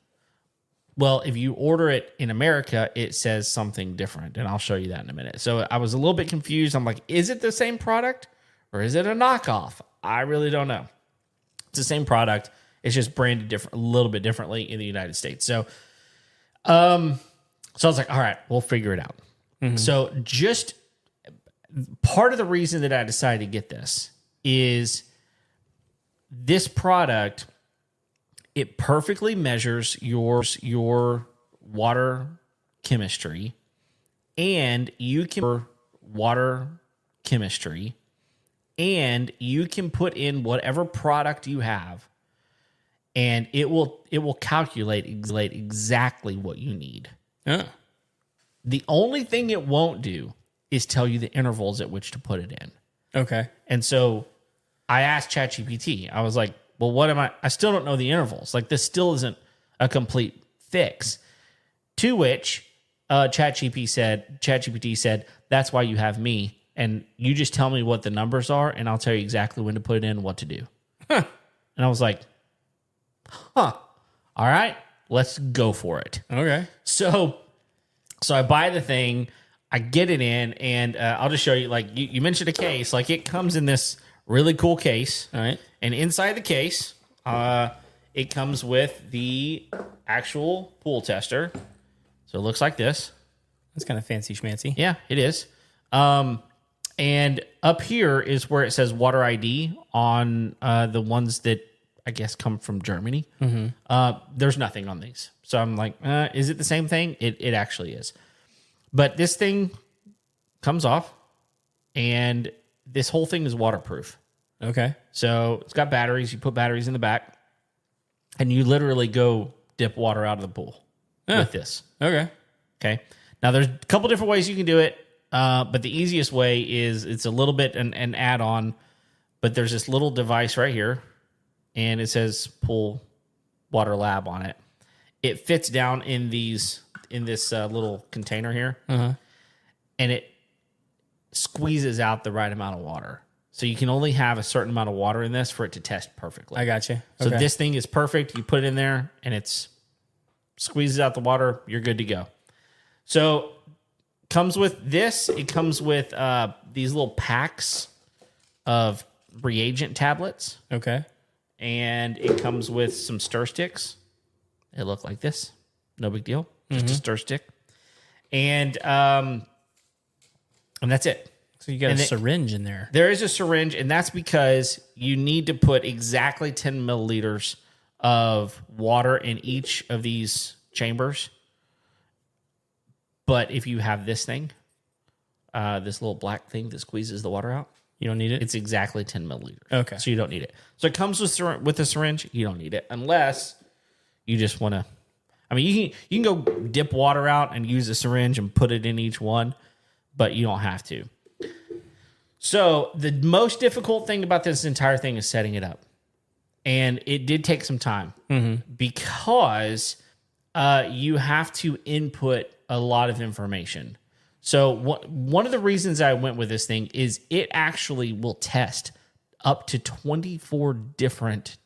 Well, if you order it in America, it says something different, and I'll show you that in a minute. So I was a little bit confused. I'm like, is it the same product or is it a knockoff? I really don't know. It's the same product. It's just branded a little bit differently in the United States. So I was like, all right, we'll figure it out. So just part of the reason that I decided to get this is this product, it perfectly measures your water chemistry, and you can put in whatever product you have, and it will calculate exactly what you need. The only thing it won't do is tell you the intervals at which to put it in. Okay. And so I asked ChatGPT, I was like, well, what am I still don't know the intervals. Like this still isn't a complete fix. To which ChatGPT said, that's why you have me. And you just tell me what the numbers are, and I'll tell you exactly when to put it in and what to do. And I was like, all right, let's go for it. Okay. So I buy the thing, I get it in, and I'll just show you, like, you mentioned a case. Like, it comes in this really cool case. All right. And inside the case, it comes with the actual pool tester. So it looks like this. That's kind of fancy schmancy. Yeah, it is. And up here is where it says water ID on the ones that I guess come from Germany. There's nothing on these. So I'm like, is it the same thing? It actually is. But this thing comes off, and this whole thing is waterproof. Okay. So it's got batteries. You put batteries in the back, and you literally go dip water out of the pool with this. Okay. Okay. Now, there's a couple different ways you can do it, but the easiest way is it's a little bit an add-on, but there's this little device right here, and it says PoolLab on it. It fits down in this little container here, and it squeezes out the right amount of water. So you can only have a certain amount of water in this for it to test perfectly. I got you. So this thing is perfect. You put it in there, and it squeezes out the water. You're good to go. So comes with this. It comes with these little packs of reagent tablets. Okay. And it comes with some stir sticks. They look like this. No big deal. Just a stir stick. And that's it. So you got a syringe in there. There is a syringe, and that's because you need to put exactly 10 milliliters of water in each of these chambers. But if you have this thing, this little black thing that squeezes the water out, you don't need it? It's exactly 10 milliliters. Okay. So you don't need it. So it comes with a syringe. You don't need it unless you just want to. I mean, you can go dip water out and use a syringe and put it in each one, but you don't have to. So the most difficult thing about this entire thing is setting it up. And it did take some time because you have to input a lot of information. So one of the reasons I went with this thing is it actually will test up to 24 different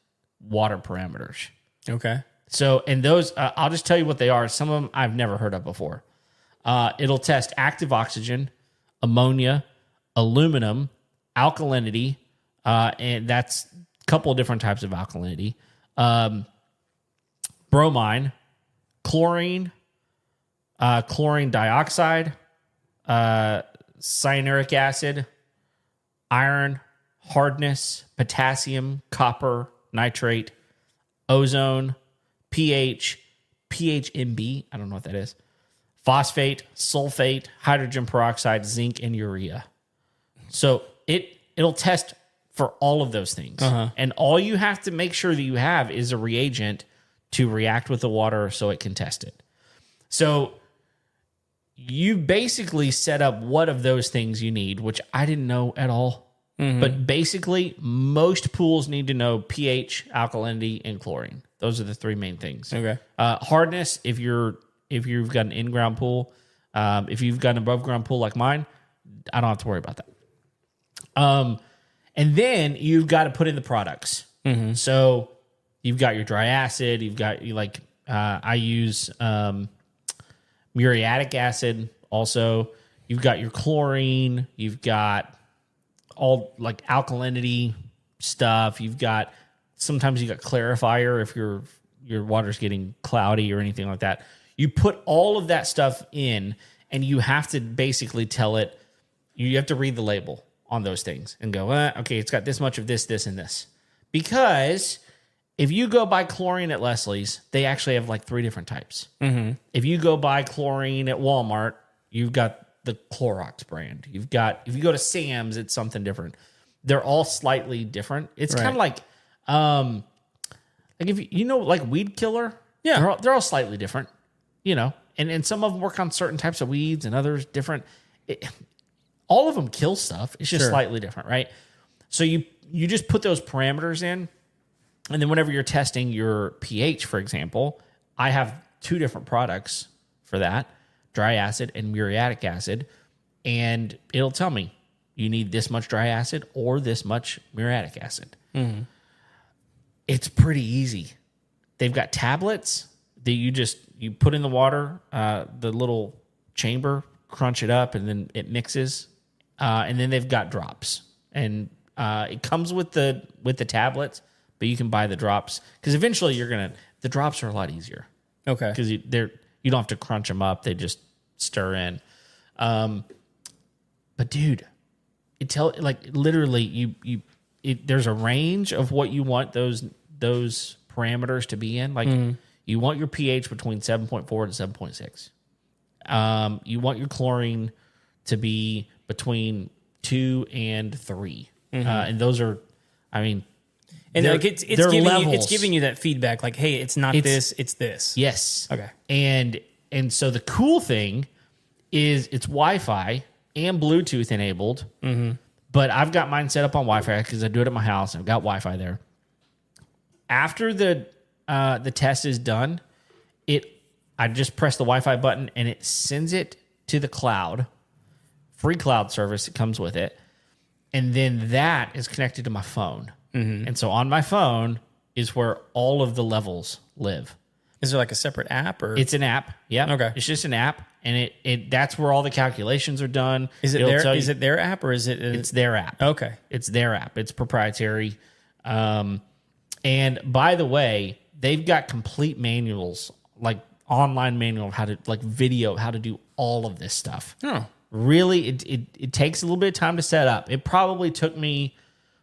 water parameters. Okay. So, and those, I'll just tell you what they are. Some of them I've never heard of before. It'll test active oxygen, ammonia, aluminum, alkalinity, and that's a couple of different types of alkalinity, bromine, chlorine, chlorine dioxide, cyanuric acid, iron, hardness, potassium, copper, nitrate, ozone, pH, PHMB, I don't know what that is, phosphate, sulfate, hydrogen peroxide, zinc, and urea. So it'll test for all of those things. And all you have to make sure that you have is a reagent to react with the water so it can test it. So you basically set up what of those things you need, which I didn't know at all. But basically, most pools need to know pH, alkalinity, and chlorine. Those are the three main things. Okay. Hardness, if you've got an in-ground pool, if you've got an above-ground pool like mine, I don't have to worry about that. And then you've got to put in the products. So you've got your dry acid. You've got I use muriatic acid. Also, you've got your chlorine. You've got all like alkalinity stuff. Sometimes you got clarifier if your water's getting cloudy or anything like that. You put all of that stuff in, and you have to basically tell it. You have to read the label on those things and go, okay, it's got this much of this, this, and this. Because if you go buy chlorine at Leslie's, they actually have like 3 different types. If you go buy chlorine at Walmart, you've got the Clorox brand. If you go to Sam's, it's something different. They're all slightly different. It's kind of like if you know, like weed killer. Yeah, they're all slightly different. You know, and some of them work on certain types of weeds and others different. All of them kill stuff. It's just slightly different, right? So you just put those parameters in, And then whenever you're testing your pH, for example, I have 2 different products for that, dry acid and muriatic acid. And it'll tell me you need this much dry acid or this much muriatic acid. Mm-hmm. It's pretty easy. They've got tablets that you put in the water, the little chamber, crunch it up, and then it mixes. And then they've got drops. And it comes with the tablets, but you can buy the drops because eventually the drops are a lot easier. Okay. Because you don't have to crunch them up; they just stir in. But dude, literally there's a range of what you want those parameters to be in. Like you want your pH between 7.4 and 7.6. You want your chlorine to be between 2 and 3. And those are, I mean, and like it's giving you that feedback, like, hey, it's this, it's this. Yes. Okay. And so the cool thing is it's Wi-Fi and Bluetooth enabled. Mm-hmm. But I've got mine set up on Wi-Fi because I do it at my house. I've got Wi-Fi there. After the test is done, I just press the Wi-Fi button and it sends it to the cloud, free cloud service that comes with it. And then that is connected to my phone. Mm-hmm. And so on my phone is where all of the levels live. Is there like a separate app or? It's an app. Yeah. Okay. It's just an app, and that's where all the calculations are done. Is it it their app or is it? It's their app. Okay. It's their app. It's proprietary. And by the way, they've got complete manuals, like online manual of how to video how to do all of this stuff. Oh. Really, it takes a little bit of time to set up. It probably took me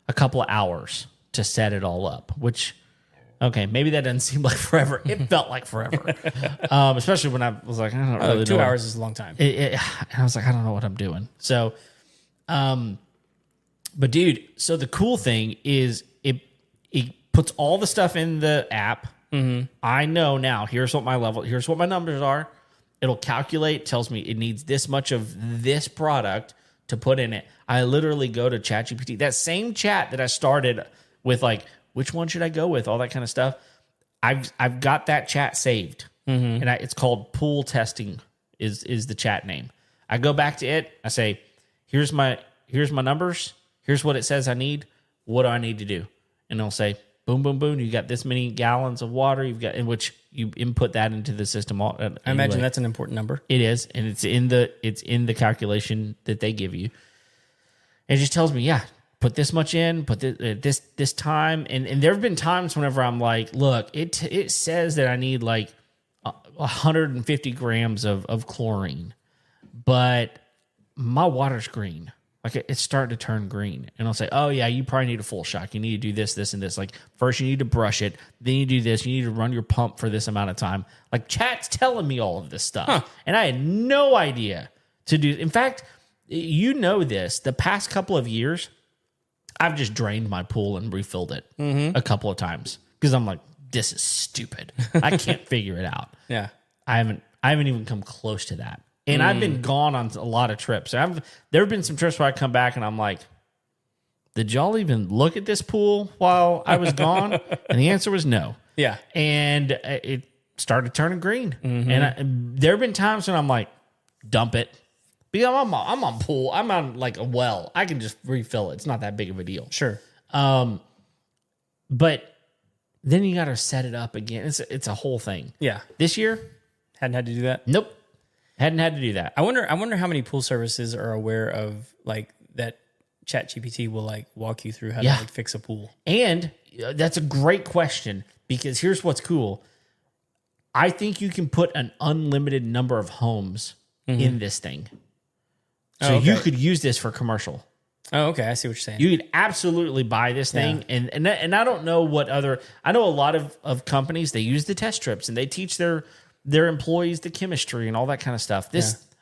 a couple of hours to set it all up, which, okay, maybe that doesn't seem like forever. It felt like forever, especially when I was like, I don't really know. 2 hours is a long time. And I was like, I don't know what I'm doing. So, but dude, so the cool thing is it puts all the stuff in the app. Mm-hmm. I know now, here's what my numbers are. It'll calculate, tells me it needs this much of this product to put in it. I literally go to ChatGPT. That same chat that I started with, like, which one should I go with? All that kind of stuff. I've got that chat saved. Mm-hmm. And it's called Pool Testing is the chat name. I go back to it. I say, here's my numbers. Here's what it says I need. What do I need to do? And it'll say, boom, boom, boom. You got this many gallons of water. You've got in which you input that into the system. I imagine that's an important number. It is, and it's in the calculation that they give you. It just tells me, yeah, put this much in, put this time, and there have been times whenever I'm like, look, it says that I need like 150 grams of chlorine, but my water's green. Like it's starting to turn green. And I'll say, oh yeah, you probably need a full shock. You need to do this, this, and this. Like first you need to brush it. Then you do this. You need to run your pump for this amount of time. Like chat's telling me all of this stuff. Huh. And I had no idea to do. In fact, you know this, the past couple of years, I've just drained my pool and refilled it a couple of times. Because I'm like, this is stupid. I can't figure it out. Yeah. I haven't even come close to that. And I've been gone on a lot of trips. There have been some trips where I come back and I'm like, did y'all even look at this pool while I was gone? And the answer was no. Yeah. And it started turning green. Mm-hmm. And there have been times when I'm like, dump it. Because I'm on pool. I'm on like a well. I can just refill it. It's not that big of a deal. Sure. But then you got to set it up again. It's a whole thing. Yeah. This year, hadn't had to do that. Nope. Hadn't had to do that. I wonder how many pool services are aware of like that ChatGPT will like walk you through how to like fix a pool. And that's a great question because here's what's cool. I think you can put an unlimited number of homes in this thing. So you could use this for commercial. Oh, okay. I see what you're saying. You could absolutely buy this thing. Yeah. And I don't know what I know a lot of companies, they use the test strips and they teach their employees the chemistry and all that kind of stuff.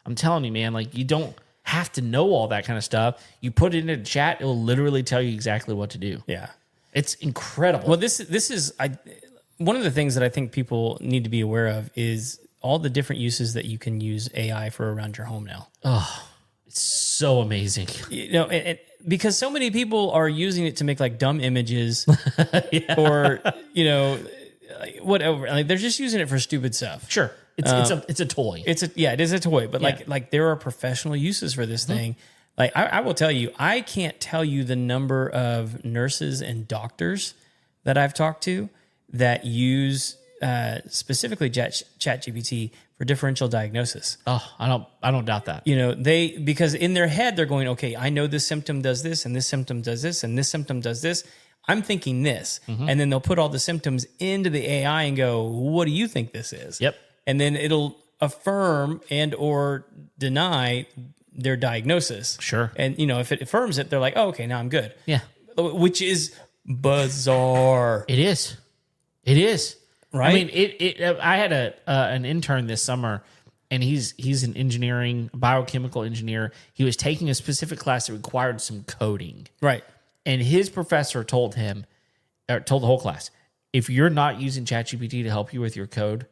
I'm telling you, man, like you don't have to know all that kind of stuff. You put it in a chat, it will literally tell you exactly what to do. Yeah. It's incredible. Well, this is one of the things that I think people need to be aware of is all the different uses that you can use AI for around your home now. Oh, it's so amazing. You know, because so many people are using it to make like dumb images or, like, whatever. Like they're just using it for stupid stuff. Sure. It's a toy. It is a toy, but like there are professional uses for this thing. Like I will tell you, I can't tell you the number of nurses and doctors that I've talked to that use specifically ChatGPT for differential diagnosis. Oh, I don't doubt that. Because in their head they're going, okay, I know this symptom does this, and this symptom does this, and this symptom does this. I'm thinking this, and then they'll put all the symptoms into the AI and go, what do you think this is? Yep. And then it'll affirm and or deny their diagnosis. Sure. And, if it affirms it, they're like, oh, okay, now I'm good. Yeah. Which is bizarre. It is. Right? I mean, I had an intern this summer, and he's an engineering, biochemical engineer. He was taking a specific class that required some coding. Right. And his professor told the whole class, if you're not using ChatGPT to help you with your code,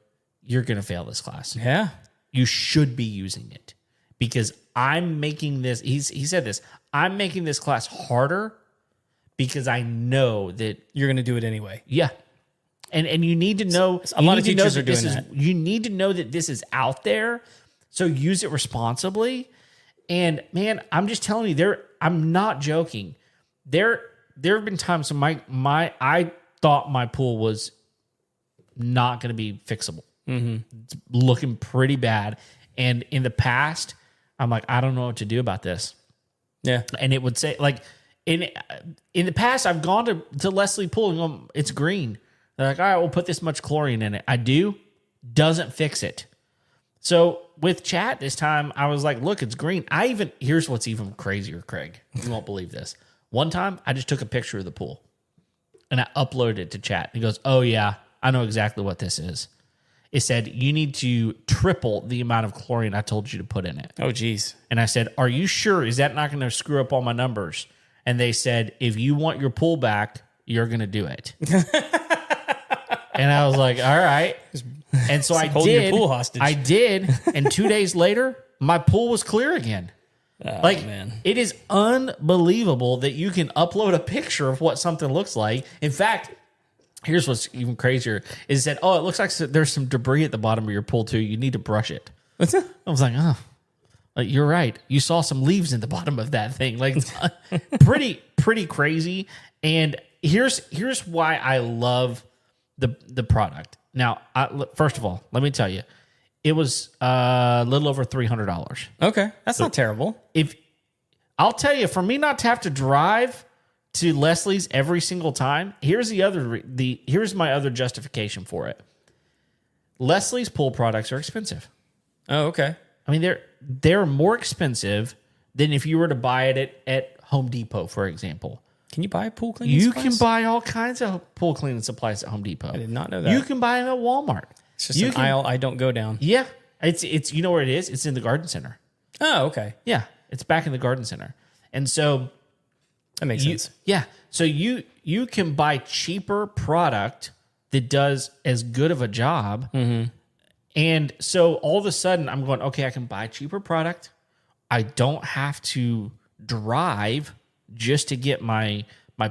you're going to fail this class. Yeah. You should be using it because I'm making this, he said this, I'm making this class harder because I know that you're going to do it anyway. Yeah. And you need to know, a lot of teachers are doing that. You need to know that this is out there. So use it responsibly. And man, I'm just telling you, I'm not joking. There have been times when I thought my pool was not going to be fixable. It's looking pretty bad. And in the past, I'm like, I don't know what to do about this. Yeah. And it would say, like, in the past, I've gone to Leslie Pool and gone, it's green. They're like, all right, we'll put this much chlorine in it. I do. Doesn't fix it. So with chat this time, I was like, look, it's green. Here's what's even crazier, Craig. You won't believe this. One time, I just took a picture of the pool and I uploaded it to chat. He goes, oh yeah, I know exactly what this is. It said, you need to triple the amount of chlorine I told you to put in it. Oh, geez. And I said, are you sure? Is that not going to screw up all my numbers? And they said, if you want your pool back, you're going to do it. And I was like, all right. And so I did. Your pool hostage. I did. And 2 days later, my pool was clear again. Oh, man. It is unbelievable that you can upload a picture of what something looks like. In fact, here's what's even crazier is that, it looks like there's some debris at the bottom of your pool too. You need to brush it. What's that? I was like, you're right. You saw some leaves in the bottom of that thing. Like pretty crazy. And here's why I love the product. Now, first of all, let me tell you, it was a little over $300. Okay, that's not terrible. If I'll tell you, for me not to have to drive to Leslie's every single time, here's my other justification for it. Leslie's pool products are expensive. Oh, okay. I mean, they're more expensive than if you were to buy it at Home Depot, for example. Can you buy pool cleaning supplies? You can buy all kinds of pool cleaning supplies at Home Depot. I did not know that. You can buy them at Walmart. It's just an aisle I don't go down. Yeah. It's you know where it is? It's in the garden center. Oh, okay. Yeah. It's back in the garden center. And so that makes sense. Yeah. So you can buy cheaper product that does as good of a job. Mm-hmm. And so all of a sudden I'm going, okay, I can buy cheaper product. I don't have to drive just to get my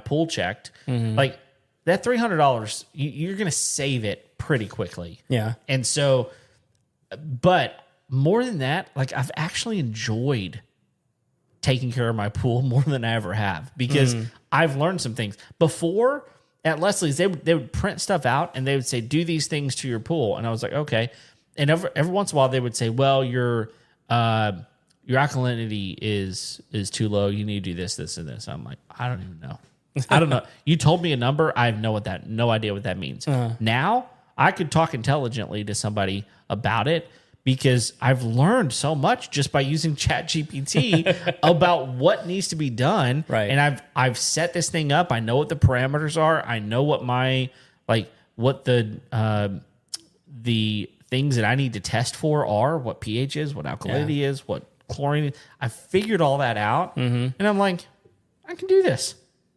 pool checked. Mm-hmm. Like that $300, you're going to save it pretty quickly. Yeah. And so, but more than that, like I've actually enjoyed taking care of my pool more than I ever have because I've learned some things. Before at Leslie's, they would print stuff out and they would say, do these things to your pool. And I was like, okay. And every once in a while they would say, well, your alkalinity is too low. You need to do this, this, and this. I'm like, I don't even know. I don't know. You told me a number. I have no idea what that means. Now I could talk intelligently to somebody about it because I've learned so much just by using ChatGPT about what needs to be done. Right. And I've set this thing up. I know what the parameters are. I know what what the things that I need to test for are, what pH is, what alkalinity is, what chlorine. I figured all that out, and I'm like, I can do this.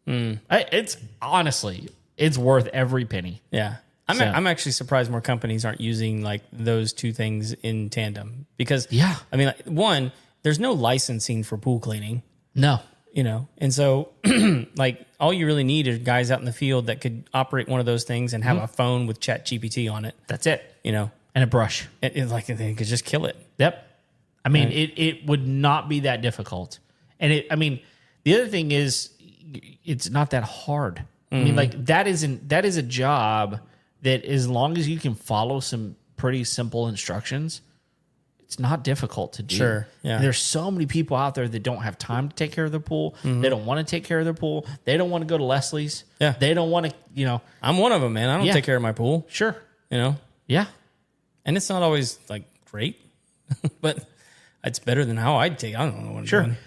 It's honestly, it's worth every penny. Yeah, I'm actually surprised more companies aren't using like those two things in tandem because I mean, like, one, there's no licensing for pool cleaning. No, you know. And so, like, all you really need are guys out in the field that could operate one of those things and have a phone with ChatGPT on it. That's it. You know, And a brush. like they could just kill it. Yep. I mean, it would not be that difficult. And the other thing is, it's not that hard. I mean, like that is a job that, as long as you can follow some pretty simple instructions, it's not difficult to do. Sure. Yeah. And there's so many people out there that don't have time to take care of their pool. They don't want to take care of their pool. They don't want to go to Leslie's. Yeah. They don't want to, I'm one of them, man. I don't Yeah. take care of my pool. Sure. You know, Yeah. and it's not always like great, but it's better than how I'd take. I don't know what I'm doing.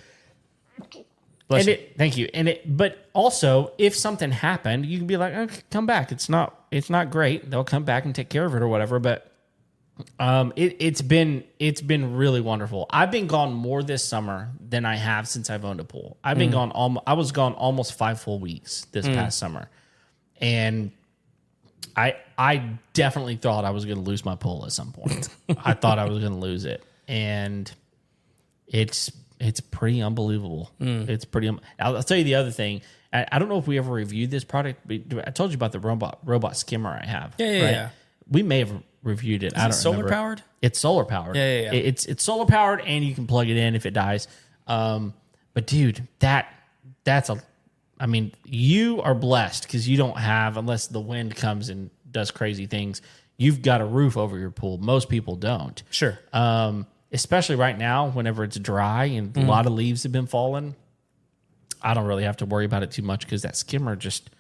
Bless you. Thank you. But also, if something happened, you can be like, okay, come back. It's not great. They'll come back and take care of it or whatever. But it's been really wonderful. I've been gone more this summer than I have since I've owned a pool. I've been gone. I was gone almost 5 full weeks this past summer, and I definitely thought I was going to lose my pool at some point. I thought I was going to lose it, and it's pretty unbelievable. It's pretty. I'll tell you the other thing. I don't know if we ever reviewed this product. But I told you about the robot skimmer I have. Yeah. We may have reviewed it. I don't solar remember. powered? It's solar powered. Yeah. It's solar powered, and you can plug it in if it dies. But dude, that's a. I mean, you are blessed because you don't have, unless the wind comes and does crazy things, you've got a roof over your pool. Most people don't. Sure. Especially right now, whenever it's dry and a lot of leaves have been falling, I don't really have to worry about it too much because that skimmer just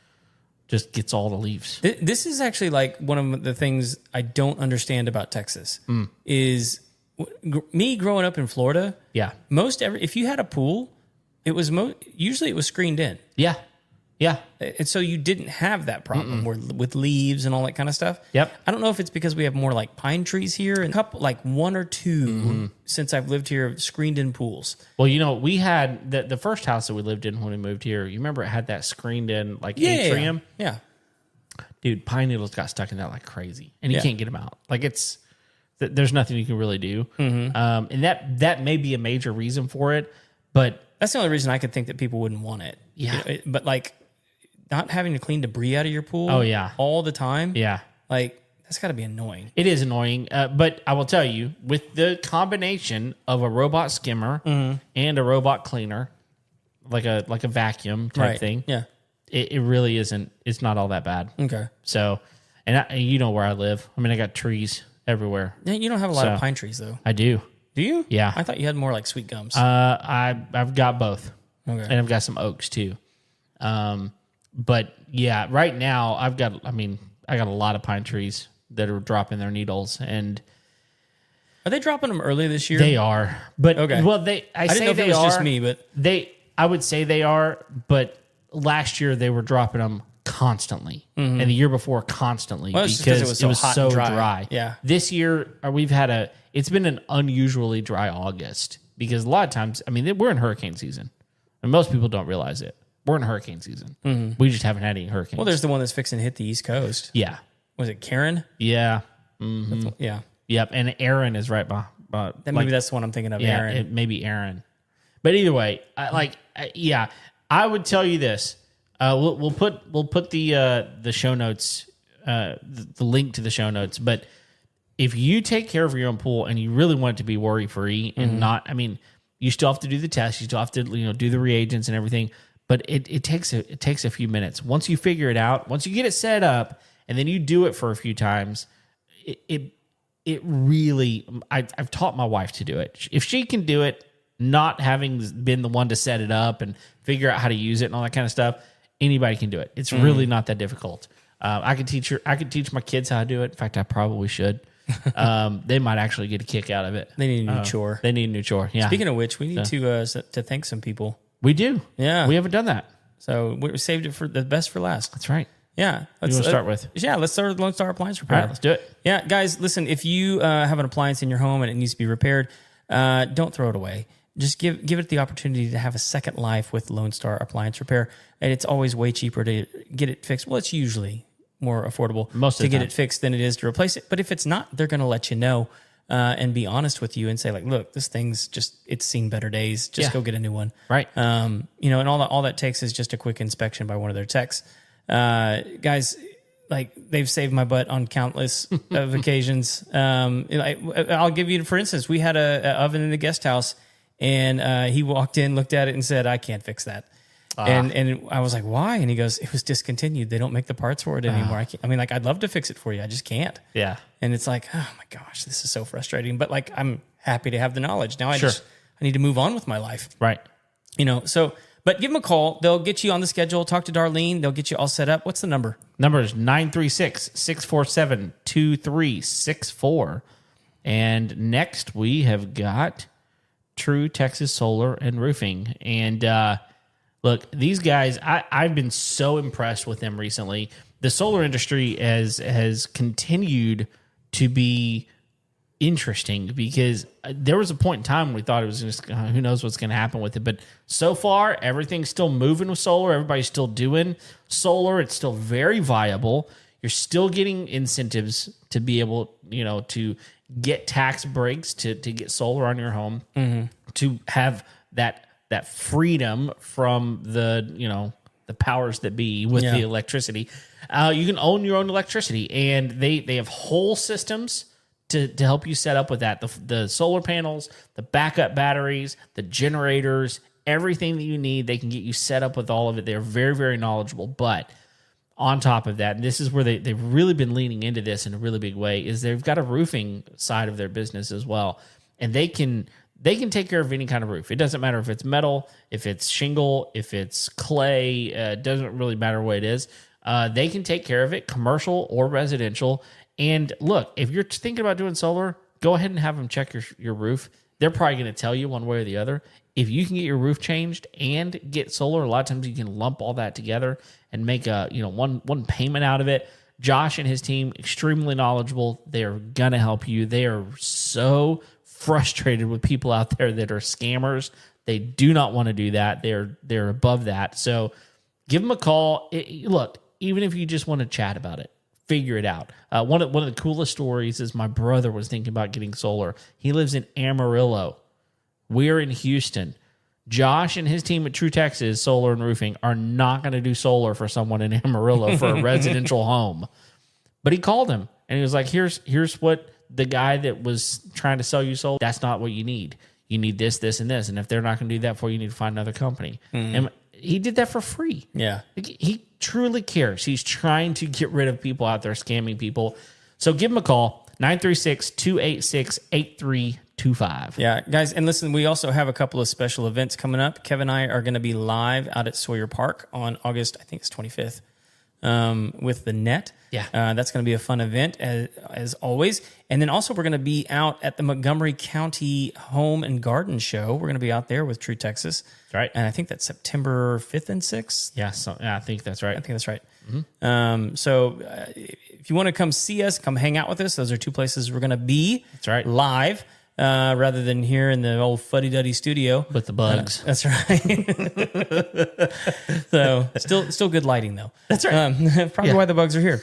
gets all the leaves. This is actually like one of the things I don't understand about Texas is me growing up in Florida. Yeah. If you had a pool, it was usually it was screened in. Yeah. Yeah. And so you didn't have that problem with leaves and all that kind of stuff. Yep. I don't know if it's because we have more like pine trees here and like 1 or 2 since I've lived here screened in pools. Well, we had the first house that we lived in when we moved here. You remember it had that screened in like atrium? Yeah. Dude, pine needles got stuck in that like crazy, and you can't get them out. Like there's nothing you can really do. And that may be a major reason for it, but that's the only reason I could think that people wouldn't want it. Yeah. But like not having to clean debris out of your pool all the time. Yeah. Like that's got to be annoying. It is annoying. But I will tell you, with the combination of a robot skimmer and a robot cleaner, like a vacuum type thing. Yeah. It really isn't. It's not all that bad. Okay. So, and you know where I live. I mean, I got trees everywhere. Yeah, you don't have a lot of pine trees though. I do. Do you? Yeah. I thought you had more like sweet gums. I've got both. Okay. And I've got some oaks too. But yeah, right now I got a lot of pine trees that are dropping their needles, and are they dropping them early this year? they are. But okay. Well, I didn't say know if they it was are. just me, but I would say they are. But last year they were dropping them constantly, and the year before constantly, well, because it was hot so and dry. Yeah. This year it's been an unusually dry August, because a lot of times, we're in hurricane season, and most people don't realize it. We're in hurricane season. We just haven't had any hurricanes. Well, there's the one that's fixing to hit the East Coast. Yeah. Was it Karen? Yeah. Yeah. Yep. And Aaron is right by. Maybe that's the one I'm thinking of. Yeah, Aaron. it may be Aaron. But either way, I would tell you this. We'll put the show notes, the link to the show notes. But if you take care of your own pool and you really want it to be worry free and not, you still have to do the test. You still have to do the reagents and everything. But it takes a few minutes. Once you figure it out, once you get it set up, and then you do it for a few times, it really. I've taught my wife to do it. If she can do it, not having been the one to set it up and figure out how to use it and all that kind of stuff, anybody can do it. It's really not that difficult. I could teach my kids how to do it. In fact, I probably should. They might actually get a kick out of it. They need a new chore. They need a new chore. Yeah. Speaking of which, we need to thank some people. We do. Yeah. We haven't done that. So we saved it for the best for last. That's right. Yeah. Let's start with. Yeah, let's start with Lone Star Appliance Repair. All right, let's do it. Yeah, guys, listen, if you have an appliance in your home and it needs to be repaired, don't throw it away. Just give it the opportunity to have a second life with Lone Star Appliance Repair. And it's always way cheaper to get it fixed. Well, it's usually more affordable Most of to the get time. it fixed than it is to replace it. But if it's not, they're going to let you know. and be honest with you and say like, look, this thing's it's seen better days. Just go get a new one. Right. And all that takes is just a quick inspection by one of their techs. Guys, like they've saved my butt on countless of occasions. I'll give you, for instance, we had a oven in the guest house, and he walked in, looked at it, and said, "I can't fix that." And I was like, "Why?" And he goes, "It was discontinued. They don't make the parts for it anymore. I'd love to fix it for you. I just can't." Yeah. And it's like, oh my gosh, this is so frustrating. But like, I'm happy to have the knowledge now. I need to move on with my life. Right. But give them a call. They'll get you on the schedule. Talk to Darlene. They'll get you all set up. What's the number? Number is 936-647-2364. And next we have got True Texas Solar and Roofing. And look, these guys, I've been so impressed with them recently. The solar industry has continued to be interesting because there was a point in time we thought it was just who knows what's going to happen with it, but so far everything's still moving with solar. Everybody's still doing solar. It's still very viable. You're still getting incentives to be able to get tax breaks to get solar on your home, to have that freedom from the powers that be with the electricity. You can own your own electricity, and they have whole systems to help you set up with that. The solar panels, the backup batteries, the generators, everything that you need, they can get you set up with all of it. They're very, very knowledgeable. But on top of that, and this is where they've really been leaning into this in a really big way, is they've got a roofing side of their business as well. And they can take care of any kind of roof. It doesn't matter if it's metal, if it's shingle, if it's clay. It doesn't really matter what it is. They can take care of it, commercial or residential. And look, if you're thinking about doing solar, go ahead and have them check your roof. They're probably going to tell you one way or the other. If you can get your roof changed and get solar, a lot of times you can lump all that together and make one payment out of it. Josh and his team, extremely knowledgeable. They're going to help you. They are so frustrated with people out there that are scammers. They do not want to do that. They're above that. So give them a call. Look, even if you just want to chat about it, figure it out. One of the coolest stories is my brother was thinking about getting solar. He lives in Amarillo. We're in Houston. Josh and his team at True Texas Solar and Roofing are not going to do solar for someone in Amarillo for a residential home. But he called him and he was like, here's what the guy that was trying to sell you solar, that's not what you need. You need this, this, and this. And if they're not going to do that for you, you need to find another company. And he did that for free. Yeah. He truly cares. He's trying to get rid of people out there scamming people. So give him a call, 936-286-8325. Yeah, guys, and listen, we also have a couple of special events coming up. Kevin and I are going to be live out at Sawyer Park on August, I think it's 25th, with the net. Yeah. That's going to be a fun event, as always. And then also we're going to be out at the Montgomery County Home and Garden Show. We're going to be out there with True Texas. That's right. And I think that's September 5th and 6th. Yeah, I think that's right. Mm-hmm. So if you want to come see us, come hang out with us, those are two places we're going to be. That's right. Live. Rather than here in the old fuddy-duddy studio. With the bugs. That's right. So still good lighting, though. That's right. Probably why the bugs are here.